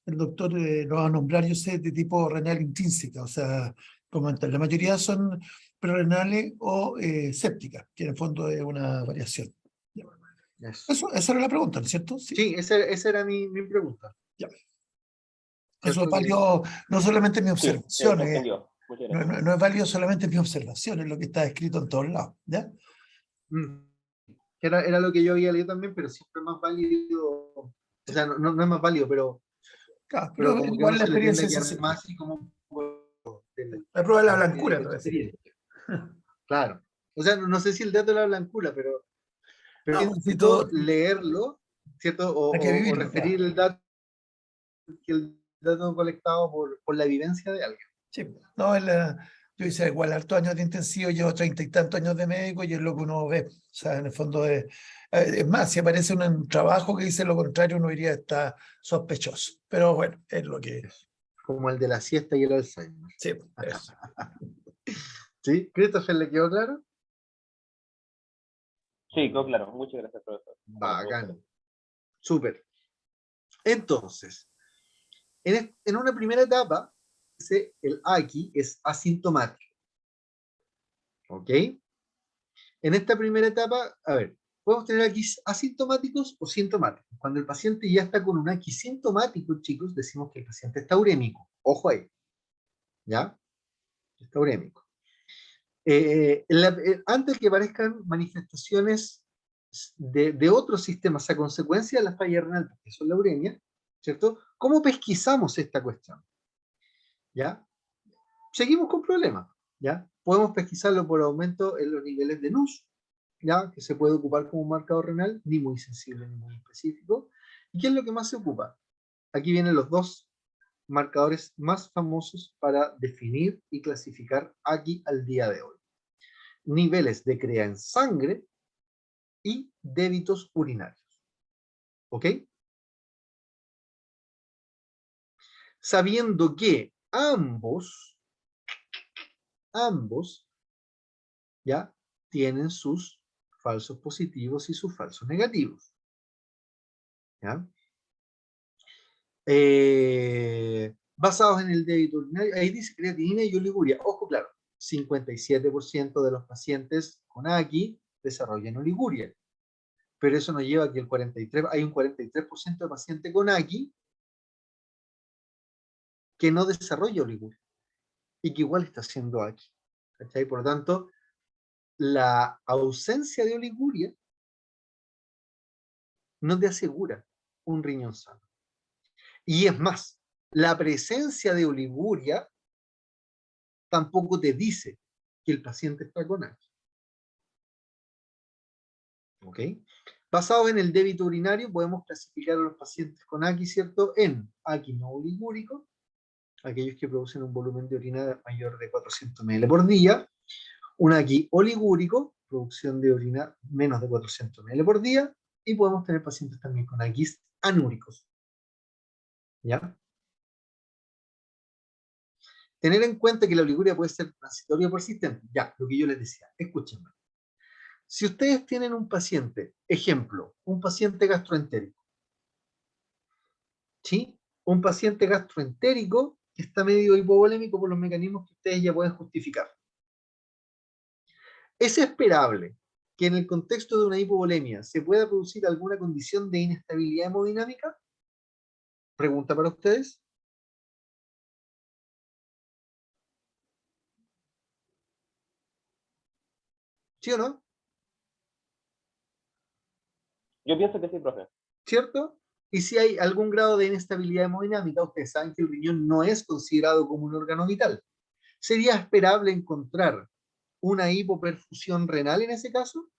el doctor, lo va a nombrar, yo sé, de tipo renal intrínseca, o sea, comentar, la mayoría son prerrenales o sépticas, que en el fondo es una variación. Eso. Esa era la pregunta, ¿no es cierto? Sí. Sí, esa era mi pregunta. Ya. Eso es ¿Cierto? válido, no solamente mi Sí, observación, se entendió. Muchas gracias. no es válido solamente mi observación, es lo que está escrito en todos lados. ¿Ya? Mm, que era lo que yo había leído también, pero siempre es más válido, o Sí. sea, no es más válido, Claro, pero pero como que uno igual la se le tiende experiencia a es quedar así. más así como La prueba de la de blancura, la te voy a decir. experiencia. Claro. O sea, no sé si el dato de la blancura, pero es No, si distinto todo leerlo, ¿cierto? hay que O vivirlo, claro. referir el dato que el dato colectado por la vivencia de alguien. Sí. No, yo hice igual hartos años de intensivo, llevo 30 y tantos años de médico y es lo que uno ve. O sea, en el fondo es más, si aparece un trabajo que dice lo contrario, uno diría está sospechoso. Pero bueno, es lo que es. Como el de la siesta y el Alzheimer. Sí, eso. ¿Sí? ¿Christopher le quedó claro? Sí, quedó claro. Muchas gracias, profesor. Bacán. Súper. Entonces, en una primera etapa, el AQI es asintomático. ¿Ok? En esta primera etapa, a ver, podemos tener aquí asintomáticos o sintomáticos. Cuando el paciente ya está con un AQI sintomático, chicos, decimos que el paciente está urémico. Ojo ahí, ¿ya? Está urémico. Antes que aparezcan manifestaciones de otros sistemas a consecuencia de la falla renal, porque eso es la uremia, ¿cierto? ¿Cómo pesquisamos esta cuestión? ¿Ya? Seguimos con problemas, ¿ya? Podemos pesquisarlo por aumento en los niveles de NUS, ¿ya? Que se puede ocupar como un marcador renal, ni muy sensible ni muy específico. ¿Y qué es lo que más se ocupa? Aquí vienen los dos marcadores más famosos para definir y clasificar aquí al día de hoy: niveles de CREA en sangre y débitos urinarios. ¿Ok? Sabiendo que ambos ya tienen sus falsos positivos y sus falsos negativos. ¿Ya? basados en el débito urinario. Ahí dice creatinina y oliguria. Ojo, claro, 57% de los pacientes con AQI desarrollan oliguria. Pero eso nos lleva a que hay un 43% de pacientes con AQI que no desarrolla oliguria y que igual está haciendo AQI. ¿Cachai? Por lo tanto, la ausencia de oliguria no te asegura un riñón sano. Y es más, la presencia de oliguria tampoco te dice que el paciente está con AQI. ¿Ok? Basados en el débito urinario, podemos clasificar a los pacientes con AQI, ¿cierto? En AQI no oligúrico, aquellos que producen un volumen de orina mayor de 400 ml por día, un AQI oligúrico, producción de orina menos de 400 ml por día, y podemos tener pacientes también con AQIs anúricos. ¿Ya? Tener en cuenta que la oliguria puede ser transitoria o persistente. Ya, lo que yo les decía. Escúchenme. Si ustedes tienen un paciente, ejemplo, un paciente gastroentérico, ¿sí? Un paciente gastroentérico que está medio hipovolémico por los mecanismos que ustedes ya pueden justificar. ¿Es esperable que en el contexto de una hipovolemia se pueda producir alguna condición de inestabilidad hemodinámica? Pregunta para ustedes. ¿Sí o no? Yo pienso que sí, profe. ¿Cierto? Y si hay algún grado de inestabilidad hemodinámica, ustedes saben que el riñón no es considerado como un órgano vital. ¿Sería esperable encontrar una hipoperfusión renal en ese caso?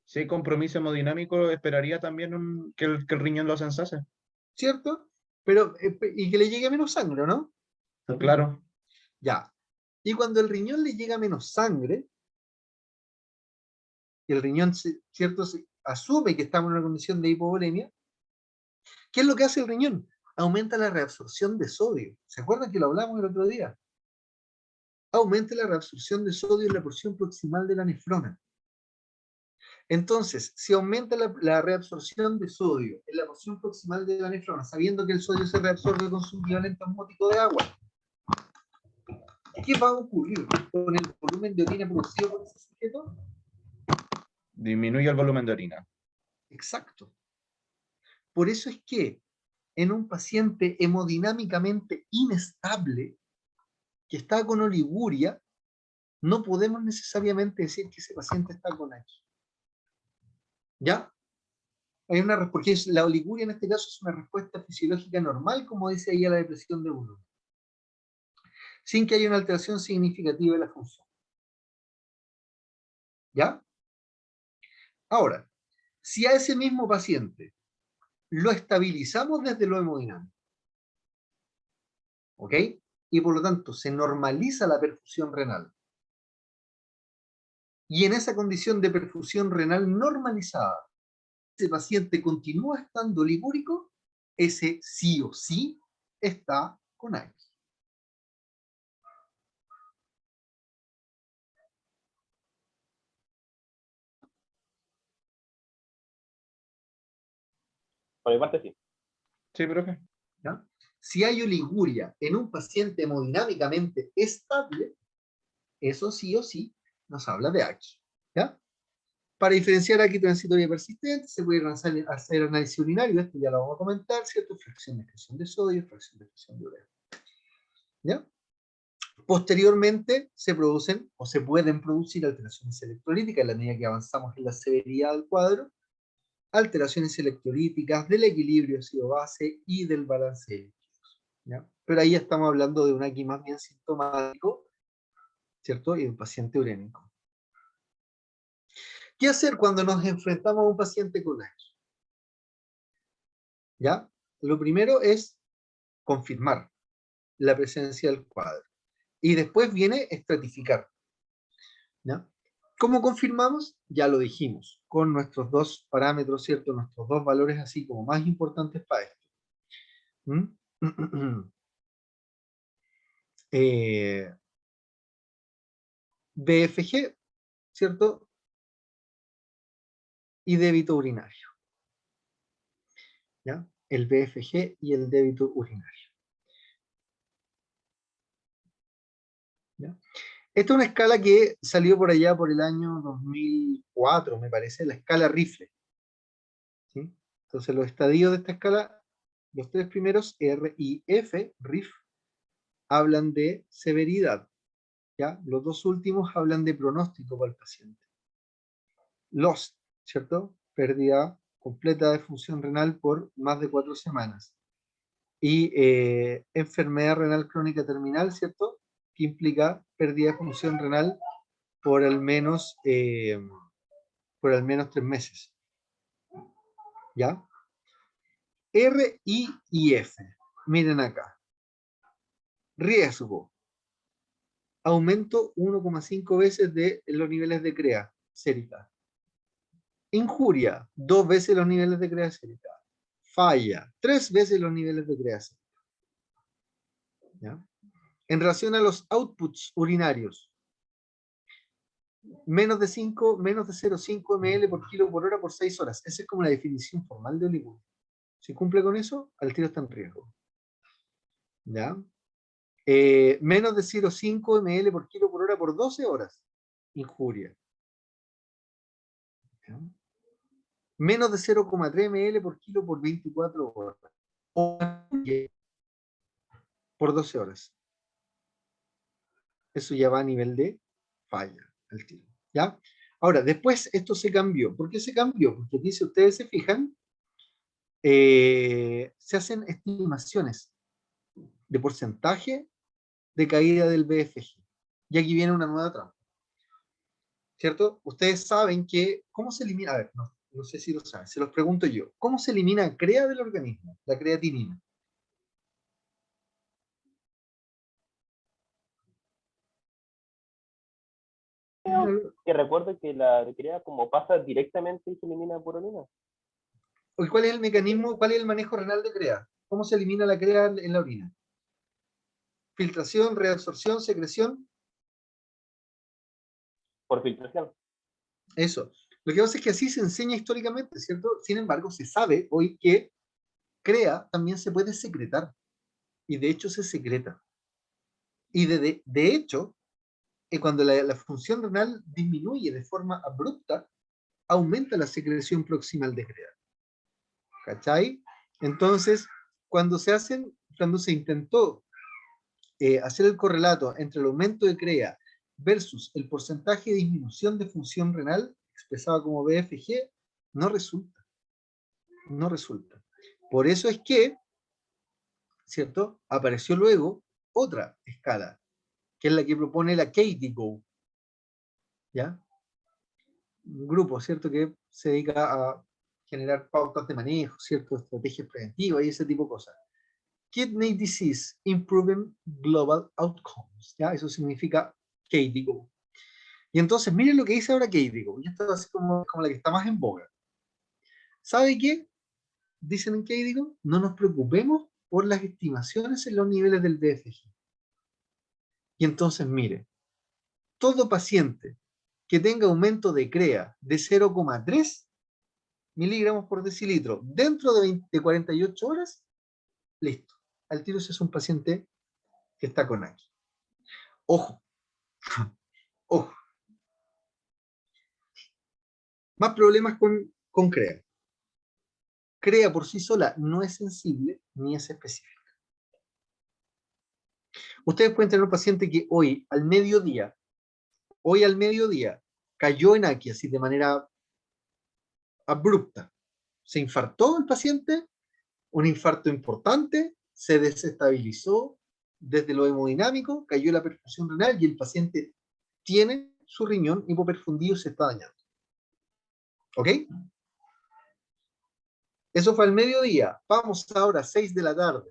Si hay compromiso hemodinámico, esperaría también que el riñón lo sensase. ¿Cierto? Pero, y que le llegue menos sangre, ¿no? Claro. Ya. Y cuando el riñón le llega menos sangre, y el riñón, ¿cierto?, se asume que estamos en una condición de hipovolemia, ¿qué es lo que hace el riñón? Aumenta la reabsorción de sodio. ¿Se acuerdan que lo hablamos el otro día? Aumenta la reabsorción de sodio en la porción proximal de la nefrona. Entonces, si aumenta la reabsorción de sodio en la porción proximal de la nefrona, sabiendo que el sodio se reabsorbe con su equivalente osmótico de agua, ¿qué va a ocurrir con el volumen de orina producido por ese sujeto? Disminuye el volumen de orina. Exacto. Por eso es que en un paciente hemodinámicamente inestable, que está con oliguria, no podemos necesariamente decir que ese paciente está con AQI. ¿Ya? Porque la oliguria en este caso es una respuesta fisiológica normal, como dice ahí, a la depresión de volumen, sin que haya una alteración significativa de la función. ¿Ya? Ahora, si a ese mismo paciente lo estabilizamos desde lo hemodinámico, ¿ok? Y por lo tanto se normaliza la perfusión renal, y en esa condición de perfusión renal normalizada, ese paciente continúa estando oligúrico, ese sí o sí está con AQI. Por mi parte, sí. Sí, profe. ¿Ya? Si hay oliguria en un paciente hemodinámicamente estable, eso sí o sí nos habla de AQI. ¿Ya? Para diferenciar AQI transitoria y persistente, se puede hacer análisis urinario, esto ya lo vamos a comentar, ¿cierto? Fracción de excreción de sodio, fracción de excreción de urea. ¿Ya? Posteriormente se producen o se pueden producir alteraciones electrolíticas en la medida que avanzamos en la severidad del cuadro, alteraciones electrolíticas del equilibrio ácido-base y del balance de líquidos, ¿ya? Pero ahí estamos hablando de un AQI más bien sintomático, ¿cierto? Y de un paciente urémico. ¿Qué hacer cuando nos enfrentamos a un paciente con AQI? ¿Ya? Lo primero es confirmar la presencia del cuadro. Y después viene estratificar. ¿Ya? ¿Cómo confirmamos? Ya lo dijimos, con nuestros dos parámetros, ¿cierto? Nuestros dos valores así como más importantes para esto. BFG, ¿cierto? Y débito urinario. ¿Ya? el BFG y el débito urinario. ¿Ya? Esta es una escala que salió por allá por el año 2004, me parece, la escala Rifle. ¿Sí? Entonces los estadios de esta escala, los tres primeros, R y F, RIF, hablan de severidad. ¿Ya? Los dos últimos hablan de pronóstico para el paciente. Lost, ¿cierto? Pérdida completa de función renal por más de 4 semanas. Y enfermedad renal crónica terminal, ¿cierto? Que implica pérdida de función renal por al menos 3 meses. ¿Ya? R, I y F. Miren acá. Riesgo. Aumento 1,5 veces de los niveles de CREA sérica. Injuria, 2 veces los niveles de CREA sérica. Falla, 3 veces los niveles de CREA sérica. ¿Ya? En relación a los outputs urinarios, menos de 0,5 ml por kilo por hora por 6 horas. Esa es como la definición formal de oliguria. Si cumple con eso, al tiro está en riesgo. ¿Ya? Menos de 0,5 ml por kilo por hora por 12 horas. Injuria. ¿Ya? Menos de 0,3 ml por kilo por 24 horas. O por 12 horas. Eso ya va a nivel de falla al tiro. ¿Ya? Ahora, después esto se cambió. ¿Por qué se cambió? Porque aquí, si ustedes se fijan, se hacen estimaciones de porcentaje de caída del BFG. Y aquí viene una nueva trampa. ¿Cierto? Ustedes saben que, ¿cómo se elimina? A ver, no sé si lo saben, se los pregunto yo. ¿Cómo se elimina CREA del organismo? La creatinina. Que recuerdo que la CREA como pasa directamente y se elimina por orina. ¿Cuál es el mecanismo, cuál es el manejo renal de CREA? ¿Cómo se elimina la CREA en la orina? Filtración, reabsorción, secreción. Por filtración. Eso. Lo que pasa es que así se enseña históricamente, ¿cierto? Sin embargo, se sabe hoy que CREA también se puede secretar. Y de hecho se secreta. Y de hecho, cuando la función renal disminuye de forma abrupta, aumenta la secreción proximal de CREA. ¿Cachai? Entonces, cuando se intentó hacer el correlato entre el aumento de CREA versus el porcentaje de disminución de función renal, expresada como BFG, no resulta. No resulta. Por eso es que, ¿cierto? Apareció luego otra escala, que es la que propone la KDIGO, ¿ya? Un grupo, ¿cierto? Que se dedica a generar pautas de manejo, ¿cierto? Estrategias preventivas y ese tipo de cosas. Kidney Disease Improving Global Outcomes, ¿ya? Eso significa KDIGO. Y entonces, miren lo que dice ahora KDIGO, y esto es así como la que está más en boga. ¿Sabe qué? Dicen en KDIGO, no nos preocupemos por las estimaciones en los niveles del BFG. Y entonces, mire, todo paciente que tenga aumento de CREA de 0,3 miligramos por decilitro dentro de 48 horas, listo. Al tiro ese es un paciente que está con aquí. Ojo, ojo. Más problemas con CREA. CREA por sí sola no es sensible ni es específica. Ustedes pueden tener un paciente que hoy al mediodía, cayó en aquí así de manera abrupta. Se infartó el paciente, un infarto importante, se desestabilizó desde lo hemodinámico, cayó la perfusión renal y el paciente tiene su riñón hipoperfundido y se está dañando. ¿Ok? Eso fue al mediodía. Vamos ahora a 6 de la tarde.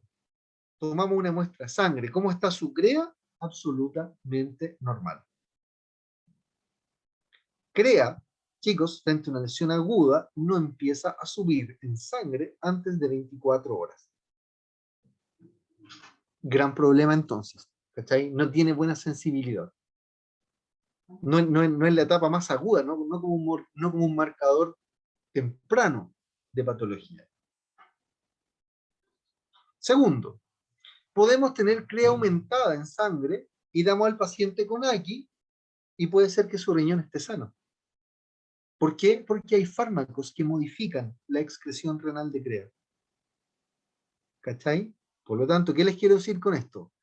Tomamos una muestra de sangre. ¿Cómo está su CREA? Absolutamente normal. CREA, chicos, frente a una lesión aguda, no empieza a subir en sangre antes de 24 horas. Gran problema entonces, ¿cachai? No tiene buena sensibilidad. No es la etapa más aguda, no como un marcador temprano de patología. Segundo, podemos tener CREA aumentada en sangre y damos al paciente con AQI y puede ser que su riñón esté sano. ¿Por qué? Porque hay fármacos que modifican la excreción renal de CREA. ¿Cachai? Por lo tanto, ¿qué les quiero decir con esto?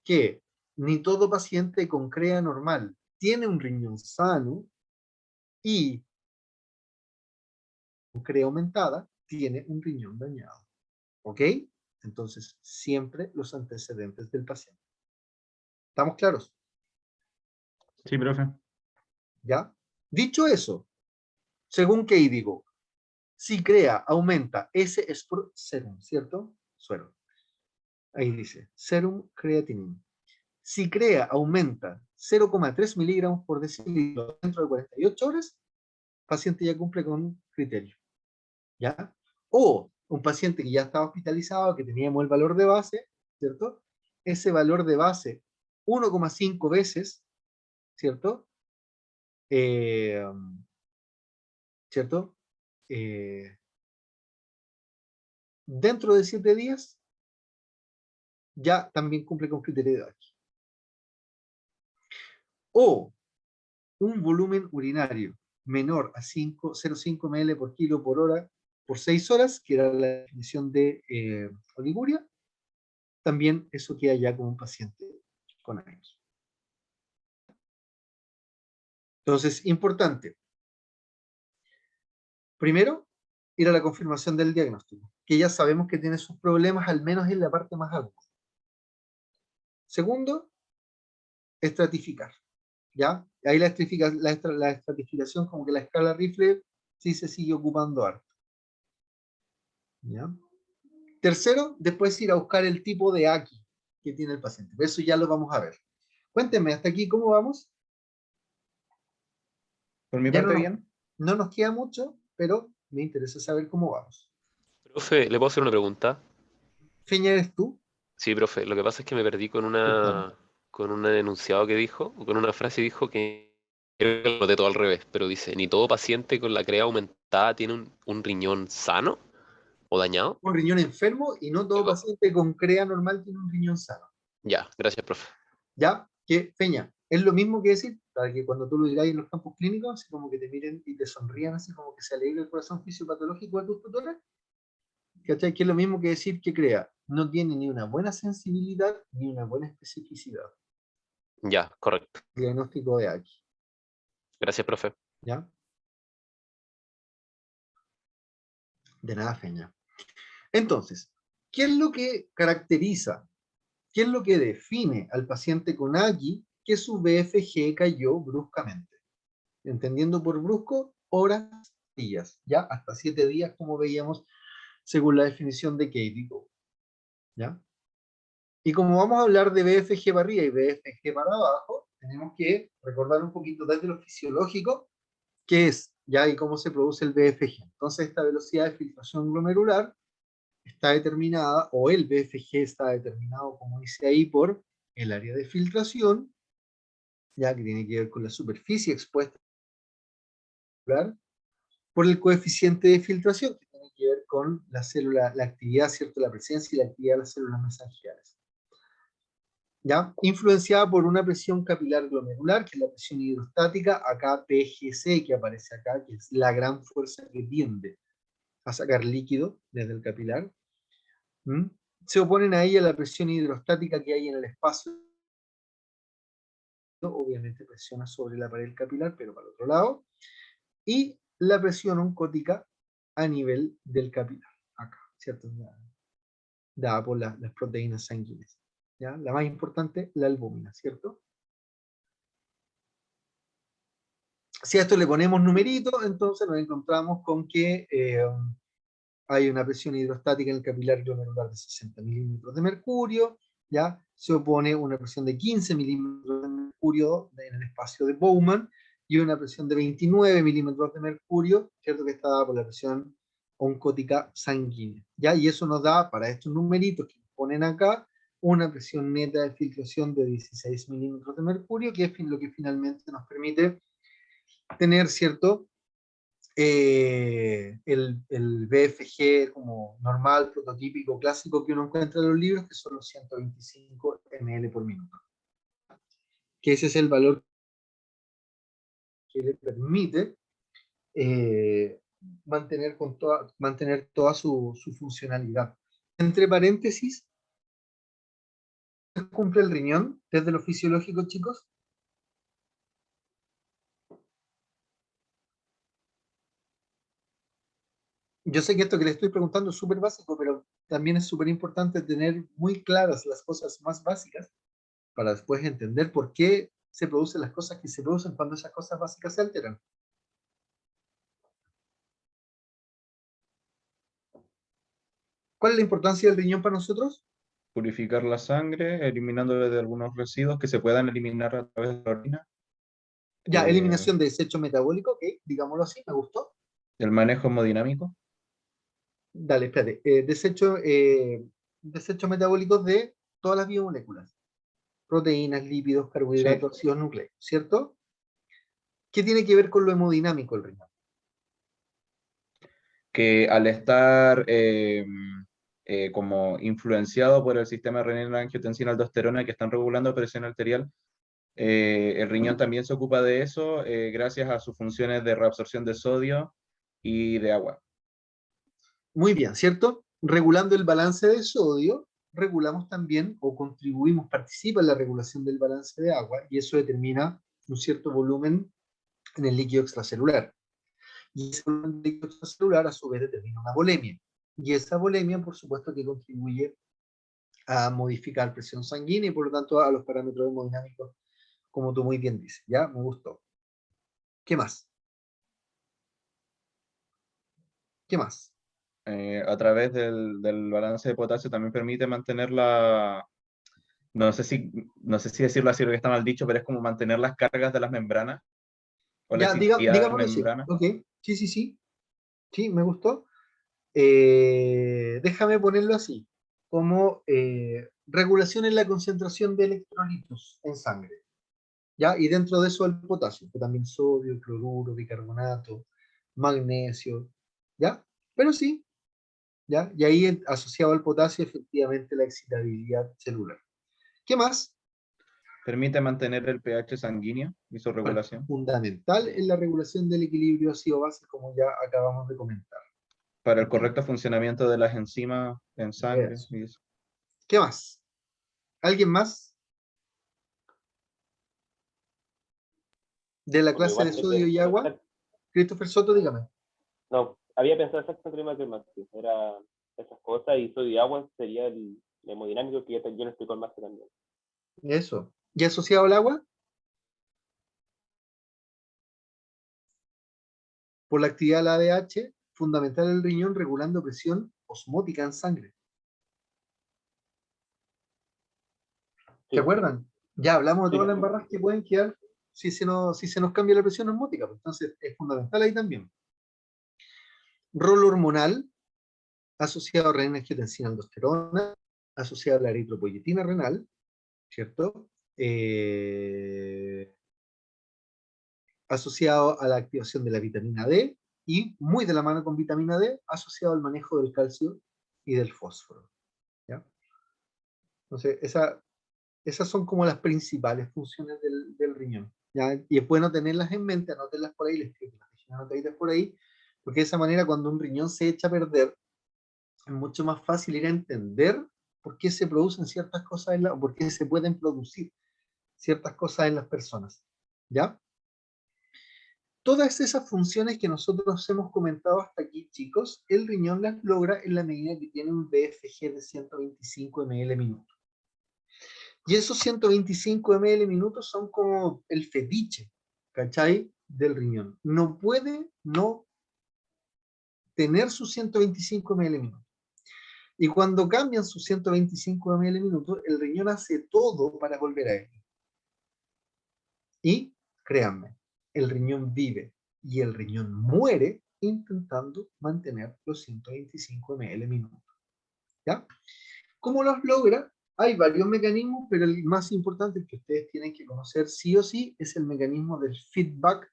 Que ni todo paciente con CREA normal tiene un riñón sano y con CREA aumentada tiene un riñón dañado. ¿Ok? Entonces, siempre los antecedentes del paciente. ¿Estamos claros? Sí, profe. ¿Ya? Dicho eso, según Kay digo, si CREA aumenta, ese es por serum, ¿cierto? Suero. Ahí dice, serum creatinina. Si CREA aumenta 0,3 miligramos por decilitro dentro de 48 horas, el paciente ya cumple con criterio. ¿Ya? O un paciente que ya estaba hospitalizado, que teníamos el valor de base, ¿cierto? Ese valor de base 1,5 veces, ¿cierto? ¿Cierto? Dentro de 7 días, ya también cumple con criterio de edad. O un volumen urinario menor a 0,5 ml por kilo por hora por 6 horas, que era la definición de oliguria, también eso queda ya como un paciente con años. Entonces, importante. Primero, ir a la confirmación del diagnóstico, que ya sabemos que tiene sus problemas, al menos en la parte más aguda. Segundo, estratificar. ¿Ya? Ahí la estratificación, como que la escala Rifle, sí se sigue ocupando harto. ¿Ya? Tercero, después ir a buscar el tipo de AQI que tiene el paciente. Eso ya lo vamos a ver. Cuéntenme, hasta aquí, ¿cómo vamos? Por mi Ya parte, bien. no nos queda mucho, pero me interesa saber cómo vamos. Profe, ¿le puedo hacer una pregunta? Feña, ¿eres tú? Sí, profe, lo que pasa es que me perdí con un enunciado que dijo, o con una frase que dijo que creo que lo noté todo al revés, pero dice, ni todo paciente con la CREA aumentada tiene un riñón sano o dañado. Un riñón enfermo y no todo paciente con CREA normal tiene un riñón sano. Ya, gracias, profe. ¿Ya? Que, Feña, es lo mismo que decir, para que cuando tú lo digas en los campos clínicos, así como que te miren y te sonrían, así como que se alegra el corazón fisiopatológico de tus tutores, ¿cachai? Que es lo mismo que decir que CREA no tiene ni una buena sensibilidad ni una buena especificidad. Ya, correcto. Diagnóstico de AQI. Gracias, profe. ¿Ya? De nada, Feña. Entonces, ¿qué es lo que caracteriza, qué es lo que define al paciente con AQI que su BFG cayó bruscamente? Entendiendo por brusco, horas, días, ¿ya? Hasta 7 días, como veíamos, según la definición de Katie Go, ¿ya? Y como vamos a hablar de BFG para arriba y BFG para abajo, tenemos que recordar un poquito desde lo fisiológico qué es, ¿ya? Y cómo se produce el BFG. Entonces, esta velocidad de filtración glomerular está determinada, o el BFG está determinado, como dice ahí, por el área de filtración, ya que tiene que ver con la superficie expuesta por el coeficiente de filtración, que tiene que ver con la célula, la actividad, ¿cierto? La presencia y la actividad de las células mesangiales. ¿Ya? Influenciada por una presión capilar glomerular, que es la presión hidrostática, acá PGC, que aparece acá, que es la gran fuerza que tiende a sacar líquido desde el capilar. Se oponen a ella la presión hidrostática que hay en el espacio, obviamente presiona sobre la pared capilar, pero para el otro lado, y la presión oncótica a nivel del capilar, acá, ¿cierto? Dada por las proteínas sanguíneas. ¿Ya? La más importante, la albúmina, ¿cierto? Si a esto le ponemos numerito, entonces nos encontramos con que hay una presión hidrostática en el capilar glomerular de 60 milímetros de mercurio, ¿ya? Se opone una presión de 15 milímetros de mercurio en el espacio de Bowman y una presión de 29 milímetros de mercurio, ¿cierto? Que está dada por la presión oncótica sanguínea, ¿ya? Y eso nos da, para estos numeritos que ponen acá, una presión neta de filtración de 16 milímetros de mercurio, que es lo que finalmente nos permite tener, ¿cierto?, el BFG como normal, prototípico, clásico que uno encuentra en los libros, que son los 125 ml por minuto. Que ese es el valor que le permite mantener toda su funcionalidad. Entre paréntesis, ¿cumple el riñón desde lo fisiológico, chicos? Yo sé que esto que le estoy preguntando es súper básico, pero también es súper importante tener muy claras las cosas más básicas para después entender por qué se producen las cosas que se producen cuando esas cosas básicas se alteran. ¿Cuál es la importancia del riñón para nosotros? Purificar la sangre, eliminándole de algunos residuos que se puedan eliminar a través de la orina. Ya, eliminación de desecho metabólico, ok, digámoslo así, me gustó. El manejo hemodinámico. Dale, espérate. Desechos metabólicos de todas las biomoléculas. Proteínas, lípidos, carbohidratos, ácidos nucleicos, ¿cierto? ¿Qué tiene que ver con lo hemodinámico el riñón? Que al estar como influenciado por el sistema renina, angiotensina, aldosterona que están regulando presión arterial, el riñón también se ocupa de eso gracias a sus funciones de reabsorción de sodio y de agua. Muy bien, ¿cierto? Regulando el balance de sodio, regulamos también o contribuimos, participa en la regulación del balance de agua y eso determina un cierto volumen en el líquido extracelular. Y ese volumen de líquido extracelular a su vez determina una volemia. Y esa volemia, por supuesto, que contribuye a modificar presión sanguínea y por lo tanto a los parámetros hemodinámicos, como tú muy bien dices. ¿Ya? Me gustó. ¿Qué más? ¿Qué más? A través del balance de potasio también permite mantener la, no sé si decirlo así, lo que está mal dicho, pero es como mantener las cargas de las membranas o la Ya, elasticidad de las digámoslo así. membranas. Ok, sí, sí, sí. Sí, me gustó. Déjame ponerlo así, como regulación en la concentración de electrolitos en sangre, ¿ya? Y dentro de eso el potasio, que también sodio, cloruro, bicarbonato, magnesio, ¿ya? Pero sí, ¿ya? Y ahí asociado al potasio efectivamente la excitabilidad celular. ¿Qué más? Permite mantener el pH sanguíneo y su Bueno, regulación. fundamental en la regulación del equilibrio ácido-base, como ya acabamos de comentar. Para el correcto funcionamiento de las enzimas en sangre. Eso. Y eso. ¿Qué más? ¿Alguien más? De la Bueno, clase de igual sodio y agua. Christopher Soto, dígame. no, había pensado exactamente que más, era esas cosas y sodio y agua sería el hemodinámico que yo lo estoy con más también. Eso. ¿Y asociado al agua? Por la actividad de la ADH, fundamental el riñón regulando presión osmótica en sangre. ¿Se Sí, acuerdan? Ya hablamos de sí, todas las embarras que pueden quedar si se nos cambia la presión osmótica. Pues entonces es fundamental ahí también. Rol hormonal asociado a renina, angiotensina, aldosterona, asociado a la eritropoyetina renal, ¿cierto? Asociado a la activación de la vitamina D y muy de la mano con vitamina D, asociado al manejo del calcio y del fósforo. ¿Ya? Entonces, esas son como las principales funciones del riñón. ¿Ya? Y es bueno tenerlas en mente, anótenlas por ahí, les escribo las anotaditas por ahí, porque de esa manera cuando un riñón se echa a perder, es mucho más fácil ir a entender por qué se producen ciertas cosas, o por qué se pueden producir ciertas cosas en las personas. ¿Ya? Todas esas funciones que nosotros hemos comentado hasta aquí, chicos, el riñón las logra en la medida que tiene un BFG de 125 ml minuto. Y esos 125 ml minutos son como el fetiche, ¿cachai? Del riñón. No puede no tener sus 125 ml minutos. Y cuando cambian sus 125 ml minutos, el riñón hace todo para volver a él. Y créanme, el riñón vive y el riñón muere intentando mantener los 125 ml minutos. ¿Ya? ¿Cómo los logra? Hay varios mecanismos, pero el más importante que ustedes tienen que conocer sí o sí es el mecanismo del feedback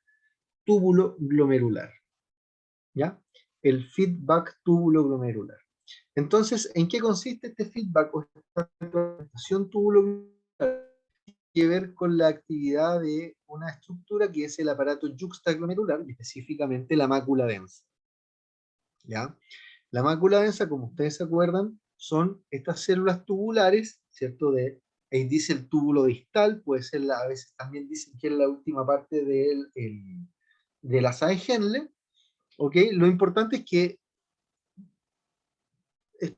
túbulo glomerular. ¿ya? El feedback túbulo-glomerular. Entonces, ¿en qué consiste este feedback o esta retroalimentación túbulo-glomerular? Tiene que ver con la actividad de una estructura que es el aparato yuxtaglomerular, y específicamente la mácula densa, ¿ya? La mácula densa, como ustedes se acuerdan, son estas células tubulares, ¿cierto? Ahí dice el túbulo distal, puede ser, a veces también dicen que es la última parte de la asa de Henle, ¿ok? Lo importante es que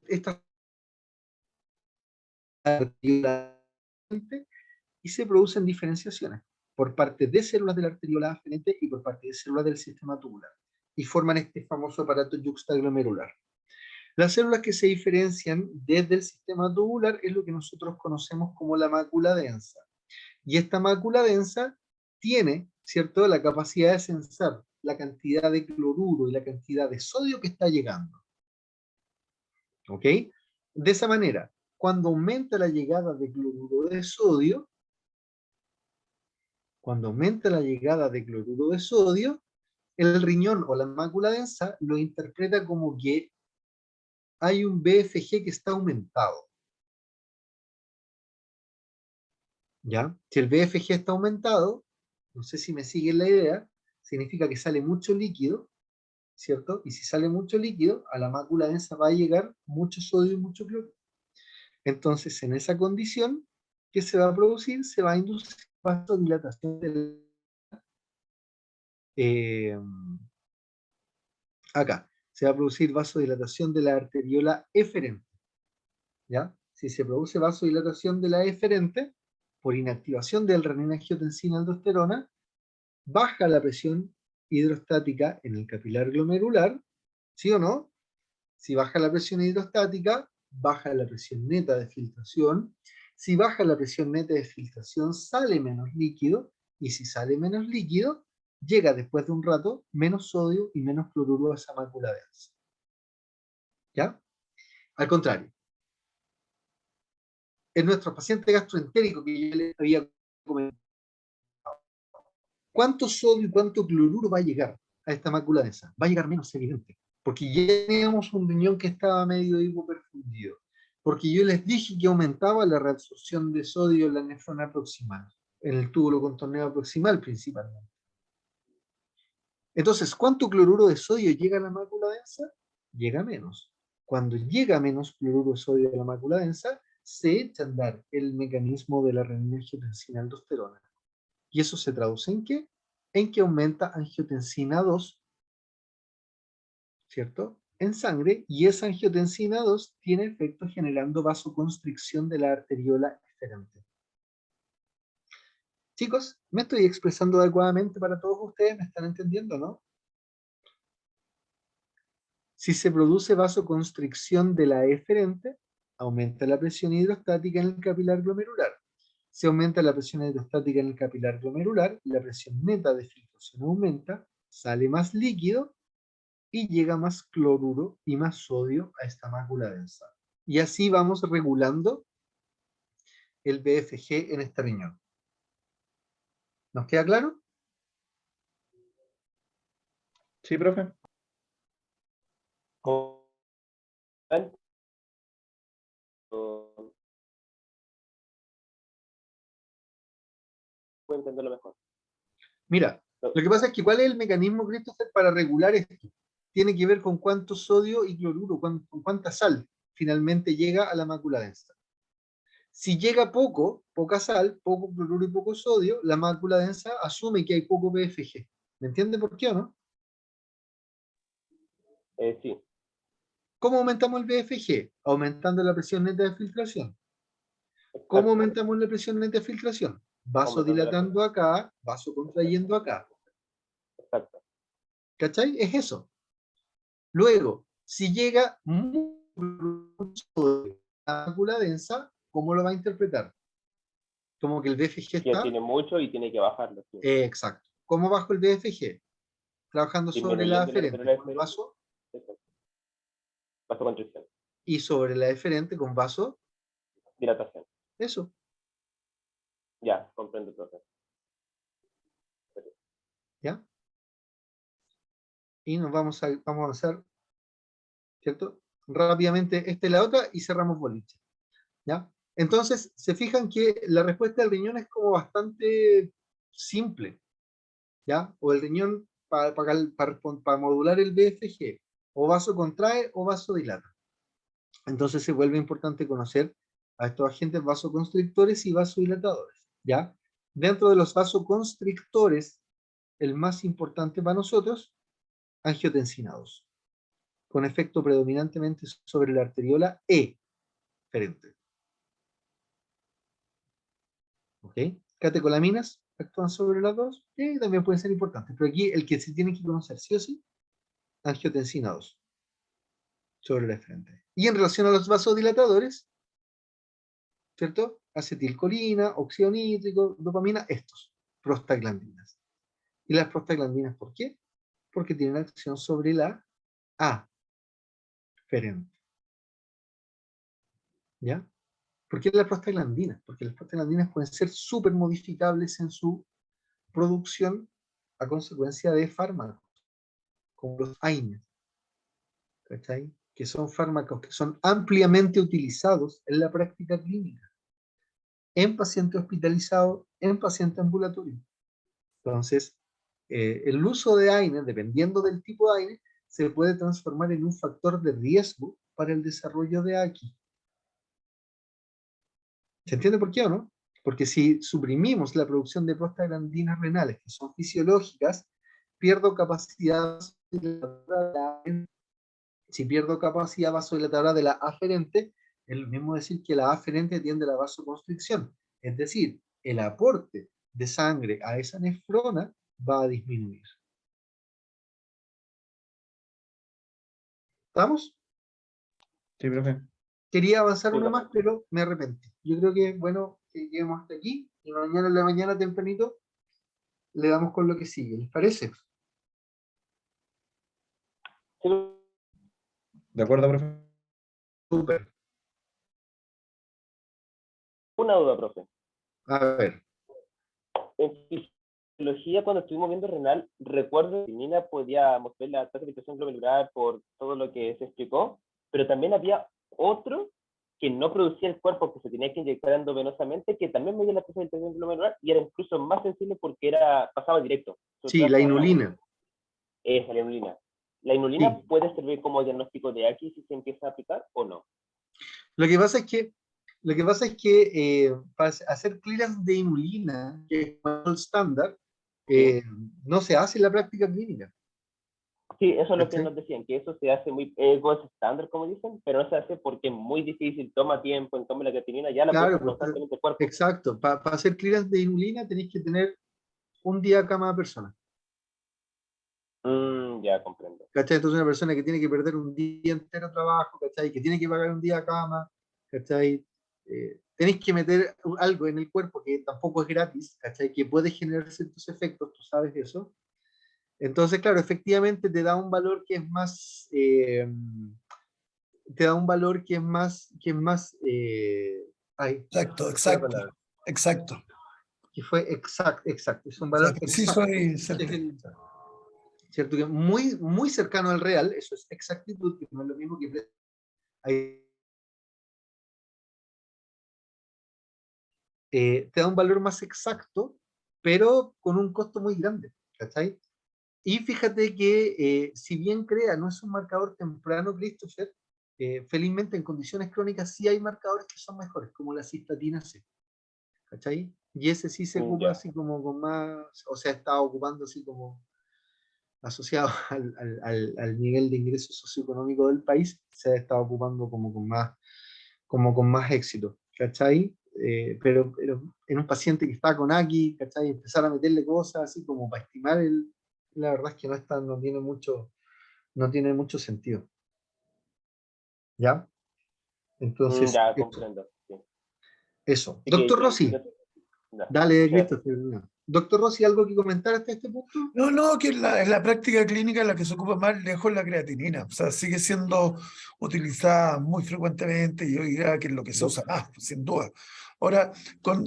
estas y se producen diferenciaciones por parte de células de la arteriola aferente y por parte de células del sistema tubular, y forman este famoso aparato yuxtaglomerular. Las células que se diferencian desde el sistema tubular es lo que nosotros conocemos como la mácula densa. Y esta mácula densa tiene, ¿cierto?, la capacidad de sensar la cantidad de cloruro y la cantidad de sodio que está llegando. ¿Ok? De esa manera, cuando aumenta la llegada de cloruro de sodio, el riñón o la mácula densa lo interpreta como que hay un BFG que está aumentado. ¿Ya? Si el BFG está aumentado, no sé si me siguen la idea, significa que sale mucho líquido, ¿cierto? Y si sale mucho líquido, a la mácula densa va a llegar mucho sodio y mucho cloruro. Entonces, en esa condición, ¿qué se va a producir? Se va a inducir vasodilatación del... acá, se va a producir vasodilatación de la arteriola eferente, ¿ya? Si se produce vasodilatación de la eferente, por inactivación del renina-angiotensina-aldosterona, baja la presión hidrostática en el capilar glomerular, ¿sí o no? Si baja la presión hidrostática, baja la presión neta de filtración. Si baja la presión neta de filtración, sale menos líquido, y si sale menos líquido, llega después de un rato menos sodio y menos cloruro a esa mácula densa. ¿Ya? Al contrario, en nuestro paciente gastroentérico que yo les había comentado, ¿cuánto sodio y cuánto cloruro va a llegar a esta mácula densa? Va a llegar menos, evidente, porque ya teníamos un riñón que estaba medio hipoperfundido, porque yo les dije que aumentaba la reabsorción de sodio en la nefrona proximal, en el túbulo contorneado proximal principalmente. Entonces, ¿cuánto cloruro de sodio llega a la mácula densa? Llega menos. Cuando llega menos cloruro de sodio a la mácula densa, se echa a andar el mecanismo de la renina-angiotensina-aldosterona. ¿Y eso se traduce en qué? En que aumenta angiotensina 2, ¿cierto?, en sangre, y esa angiotensina 2 tiene efecto generando vasoconstricción de la arteriola eferente. Chicos, ¿me estoy expresando adecuadamente para todos ustedes? ¿Me están entendiendo, no? Si se produce vasoconstricción de la eferente, aumenta la presión hidrostática en el capilar glomerular. Si aumenta la presión hidrostática en el capilar glomerular, la presión neta de filtración aumenta, sale más líquido y llega más cloruro y más sodio a esta mácula densa. Y así vamos regulando el BFG en este riñón. ¿Nos queda claro? Sí, profe. Puedo entenderlo mejor. Mira, lo que pasa es que ¿cuál es el mecanismo, Christopher, para regular esto? Tiene que ver con cuánto sodio y cloruro, con cuánta sal finalmente llega a la mácula densa. Si llega poca sal, poco cloruro y poco sodio, la mácula densa asume que hay poco BFG. ¿Me entiende por qué o no? Sí. ¿Cómo aumentamos el BFG? Aumentando la presión neta de filtración. ¿Cómo Exacto. aumentamos la presión neta de filtración? Vasodilatando acá, vasocontrayendo acá. Exacto. ¿Cachai? Es eso. Luego, si llega mucho de la mácula densa, ¿cómo lo va a interpretar? Como que el BFG Que está... tiene mucho y tiene que bajarlo. Sí. exacto. ¿Cómo bajo el BFG? Trabajando sobre la Disminuyendo la aferente con referencia. vaso, Vasoconstricción. y sobre la eferente con vaso, Dilatación. eso. Ya, comprendo el proceso. ¿Ya? y vamos a avanzar, ¿cierto? Rápidamente esta y la otra y cerramos boliche, ¿ya? Entonces, se fijan que la respuesta del riñón es como bastante simple, ¿ya? O el riñón para modular el BFG, o vasocontrae o vasodilata. Entonces se vuelve importante conocer a estos agentes vasoconstrictores y vasodilatadores, ¿ya? Dentro de los vasoconstrictores, el más importante para nosotros, angiotensinados, con efecto predominantemente sobre la arteriola eferente. ¿Ok? Catecolaminas actúan sobre las dos, y también pueden ser importantes, pero aquí el que se tiene que conocer sí o sí, angiotensinados sobre la frente. Y en relación a los vasodilatadores, ¿cierto? Acetilcolina, óxido nítrico, dopamina, estos, prostaglandinas. ¿Y las prostaglandinas por qué? Porque tienen acción sobre la aferente. ¿Ya? ¿Por qué las prostaglandinas? Porque las prostaglandinas pueden ser súper modificables en su producción a consecuencia de fármacos, como los AINES, ¿cachai? Que son fármacos que son ampliamente utilizados en la práctica clínica, en paciente hospitalizado, en paciente ambulatorio. Entonces, el uso de AINES, dependiendo del tipo de AINES, se puede transformar en un factor de riesgo para el desarrollo de AQI. ¿Se entiende por qué o no? Porque si suprimimos la producción de prostaglandinas renales, que son fisiológicas, pierdo capacidad vasodilatadora. Si pierdo capacidad vasodilatadora de la aferente, es lo mismo decir que la aferente tiende a la vasoconstricción. Es decir, el aporte de sangre a esa nefrona va a disminuir. ¿Estamos? Sí, profe. Quería avanzar Sí, una profe. más, pero me arrepentí. Yo creo que es bueno que lleguemos hasta aquí y mañana en la mañana tempranito le damos con lo que sigue. ¿Les parece? Sí, ¿De acuerdo, profe? Súper. una duda, profe. A ver. En fisiología, cuando estuvimos viendo renal, recuerdo que Nina podía mostrar la tasa de filtración glomerular por todo lo que se explicó, pero también había otro que no producía el cuerpo, que se tenía que inyectar endovenosamente, que también medía la tasa de filtración glomerular y era incluso más sensible porque pasaba directo. Sí, la inulina. La inulina. ¿La inulina Sí. puede servir como diagnóstico de AQI si se empieza a aplicar o no? Lo que pasa es que para hacer clearance de inulina, que es el estándar, no se hace en la práctica clínica. Sí, eso es lo que ¿Cachai? nos decían, que eso se hace muy gold estándar, como dicen, pero no se hace porque es muy difícil, toma tiempo, en cambio la creatinina ya la Claro, produce constantemente el cuerpo. exacto. Para hacer clearance de inulina tenéis que tener un día cada persona. Ya comprendo. ¿Cachai? Entonces una persona que tiene que perder un día entero de trabajo, ¿cachai? Que tiene que pagar un día a cama, ¿cachai? Tenéis que meter algo en el cuerpo que tampoco es gratis, ¿cachai? Que puede generar ciertos efectos, tú sabes eso. Entonces, claro, efectivamente te da un valor que es más, te da un valor que es más, ay, Exacto, ¿cuál fue la exacto, palabra? exacto. Que fue exacto, es un O sea, valor preciso exacto. y certero. ¿Cierto? Que muy, muy cercano al real, eso es exactitud, que no es lo mismo que te da un valor más exacto, pero con un costo muy grande, ¿cachai? Y fíjate que si bien CREA no es un marcador temprano, Christopher, felizmente en condiciones crónicas sí hay marcadores que son mejores, como la cistatina C, ¿cachai? Y ese sí se ocupa Ya. así como con más, o sea, está ocupando así como asociado al nivel de ingreso socioeconómico del país, se ha estado ocupando como con más éxito, ¿cachai? Pero en un paciente que está con AQI, ¿cachai? Empezar a meterle cosas así como para estimar la verdad es que no tiene mucho sentido. ¿Ya? Entonces, Ya comprendo. Sí. eso. Así que Doctor Rossi, ya. dale, Muchas gracias. Christopher. Doctor Rossi, ¿algo que comentar hasta este punto? No, no, que en la práctica clínica la que se ocupa más lejos es la creatinina. O sea, sigue siendo utilizada muy frecuentemente y yo diría que es lo que se usa más, sin duda. Ahora,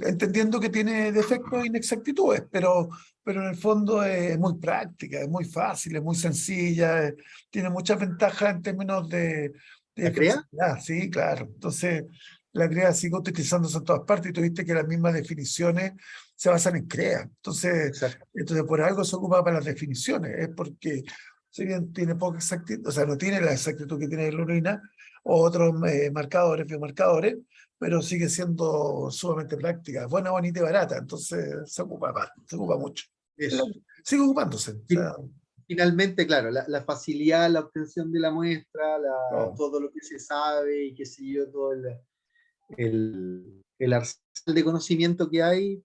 entendiendo que tiene defectos e inexactitudes, pero en el fondo es muy práctica, es muy fácil, es muy sencilla, tiene muchas ventajas en términos de ¿La crea? flexibilidad, sí, claro. Entonces, la CREA sigue utilizándose en todas partes y tuviste que las mismas definiciones se basan en CREA. Entonces, Exacto. por algo se ocupa para las definiciones, es porque si bien tiene poca exactitud, o sea, no tiene la exactitud que tiene la urina o otros marcadores, biomarcadores, pero sigue siendo sumamente práctica, buena, bonita y barata, entonces se ocupa mucho. Eso. Sigue ocupándose. O sea, Finalmente, claro, la facilidad, la obtención de la muestra, no. todo lo que se sabe y qué sé yo, todo el arsenal de conocimiento que hay.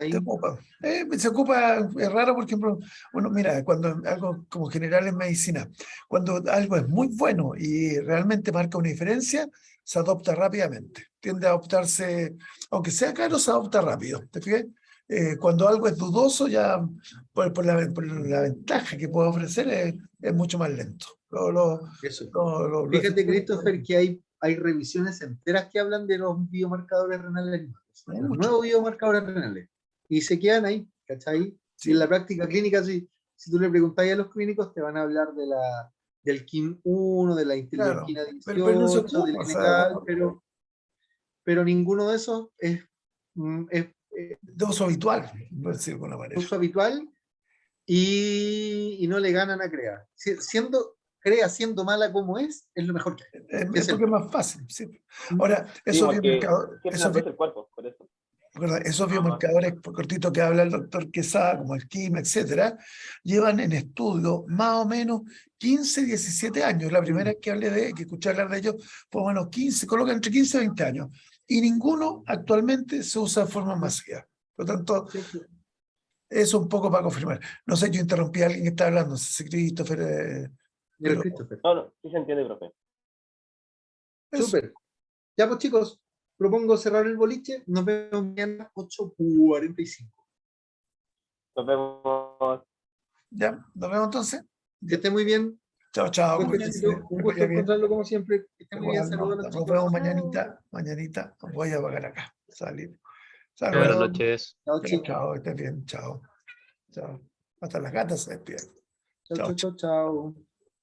Se ocupa. Es raro, por ejemplo, bueno, mira, cuando algo como general en medicina, cuando algo es muy bueno y realmente marca una diferencia, se adopta rápidamente. Tiende a adoptarse, aunque sea caro, se adopta rápido. ¿Te fijas? Cuando algo es dudoso, ya por la ventaja que puede ofrecer es mucho más lento. Eso. Lo Fíjate, efectivo- Christopher, que hay revisiones enteras que hablan de los biomarcadores renales animales, los mucho. nuevos biomarcadores renales, y se quedan ahí, ¿cachai? Sí. Y en la práctica clínica, si tú le preguntas a los clínicos, te van a hablar del KIM-1, de la interleuquina Claro, pero no se 18, del ocupa, o sea, NCAL, pero ninguno de esos es de uso habitual, por decirlo de alguna manera. uso habitual y no le ganan a CREA. CREA siendo mala como es lo mejor que hay. Es porque es más fácil. Sí. Ahora, Sí, esos porque biomarcadores, siempre nos aprecia el cuerpo, por eso. esos Nada más. biomarcadores, por cortito que habla el doctor Quesada, como el KIM, etcétera, llevan en estudio más o menos 15, 17 años. La primera vez que escuché hablar de ellos fue bueno, 15, colocan entre 15 y 20 años. Y ninguno actualmente se usa de forma masiva. Por lo tanto, eso un poco para confirmar. No sé, yo interrumpí a alguien que está hablando, no sé si Christopher, Mira, pero Christopher. No, sí se entiende, profe. eso. Súper. Ya pues chicos, propongo cerrar el boliche. Nos vemos mañana 8:45. Nos vemos. Ya, nos vemos entonces. Que esté muy bien. Chao, chao. Buen Cuídense, besito. Un que gusto vaya bien. encontrarlo como siempre. Que esté muy bien. Igual, Saludos a los nos chicos. vemos Chao. mañanita. Voy a apagar acá. Salir. Buenas Saludos. noches. Chao, Chao, chicos. chao. Estés bien. Chao. Chao. Hasta las gatas se despiden. Chao, Chao, chao, chao. chao, chao.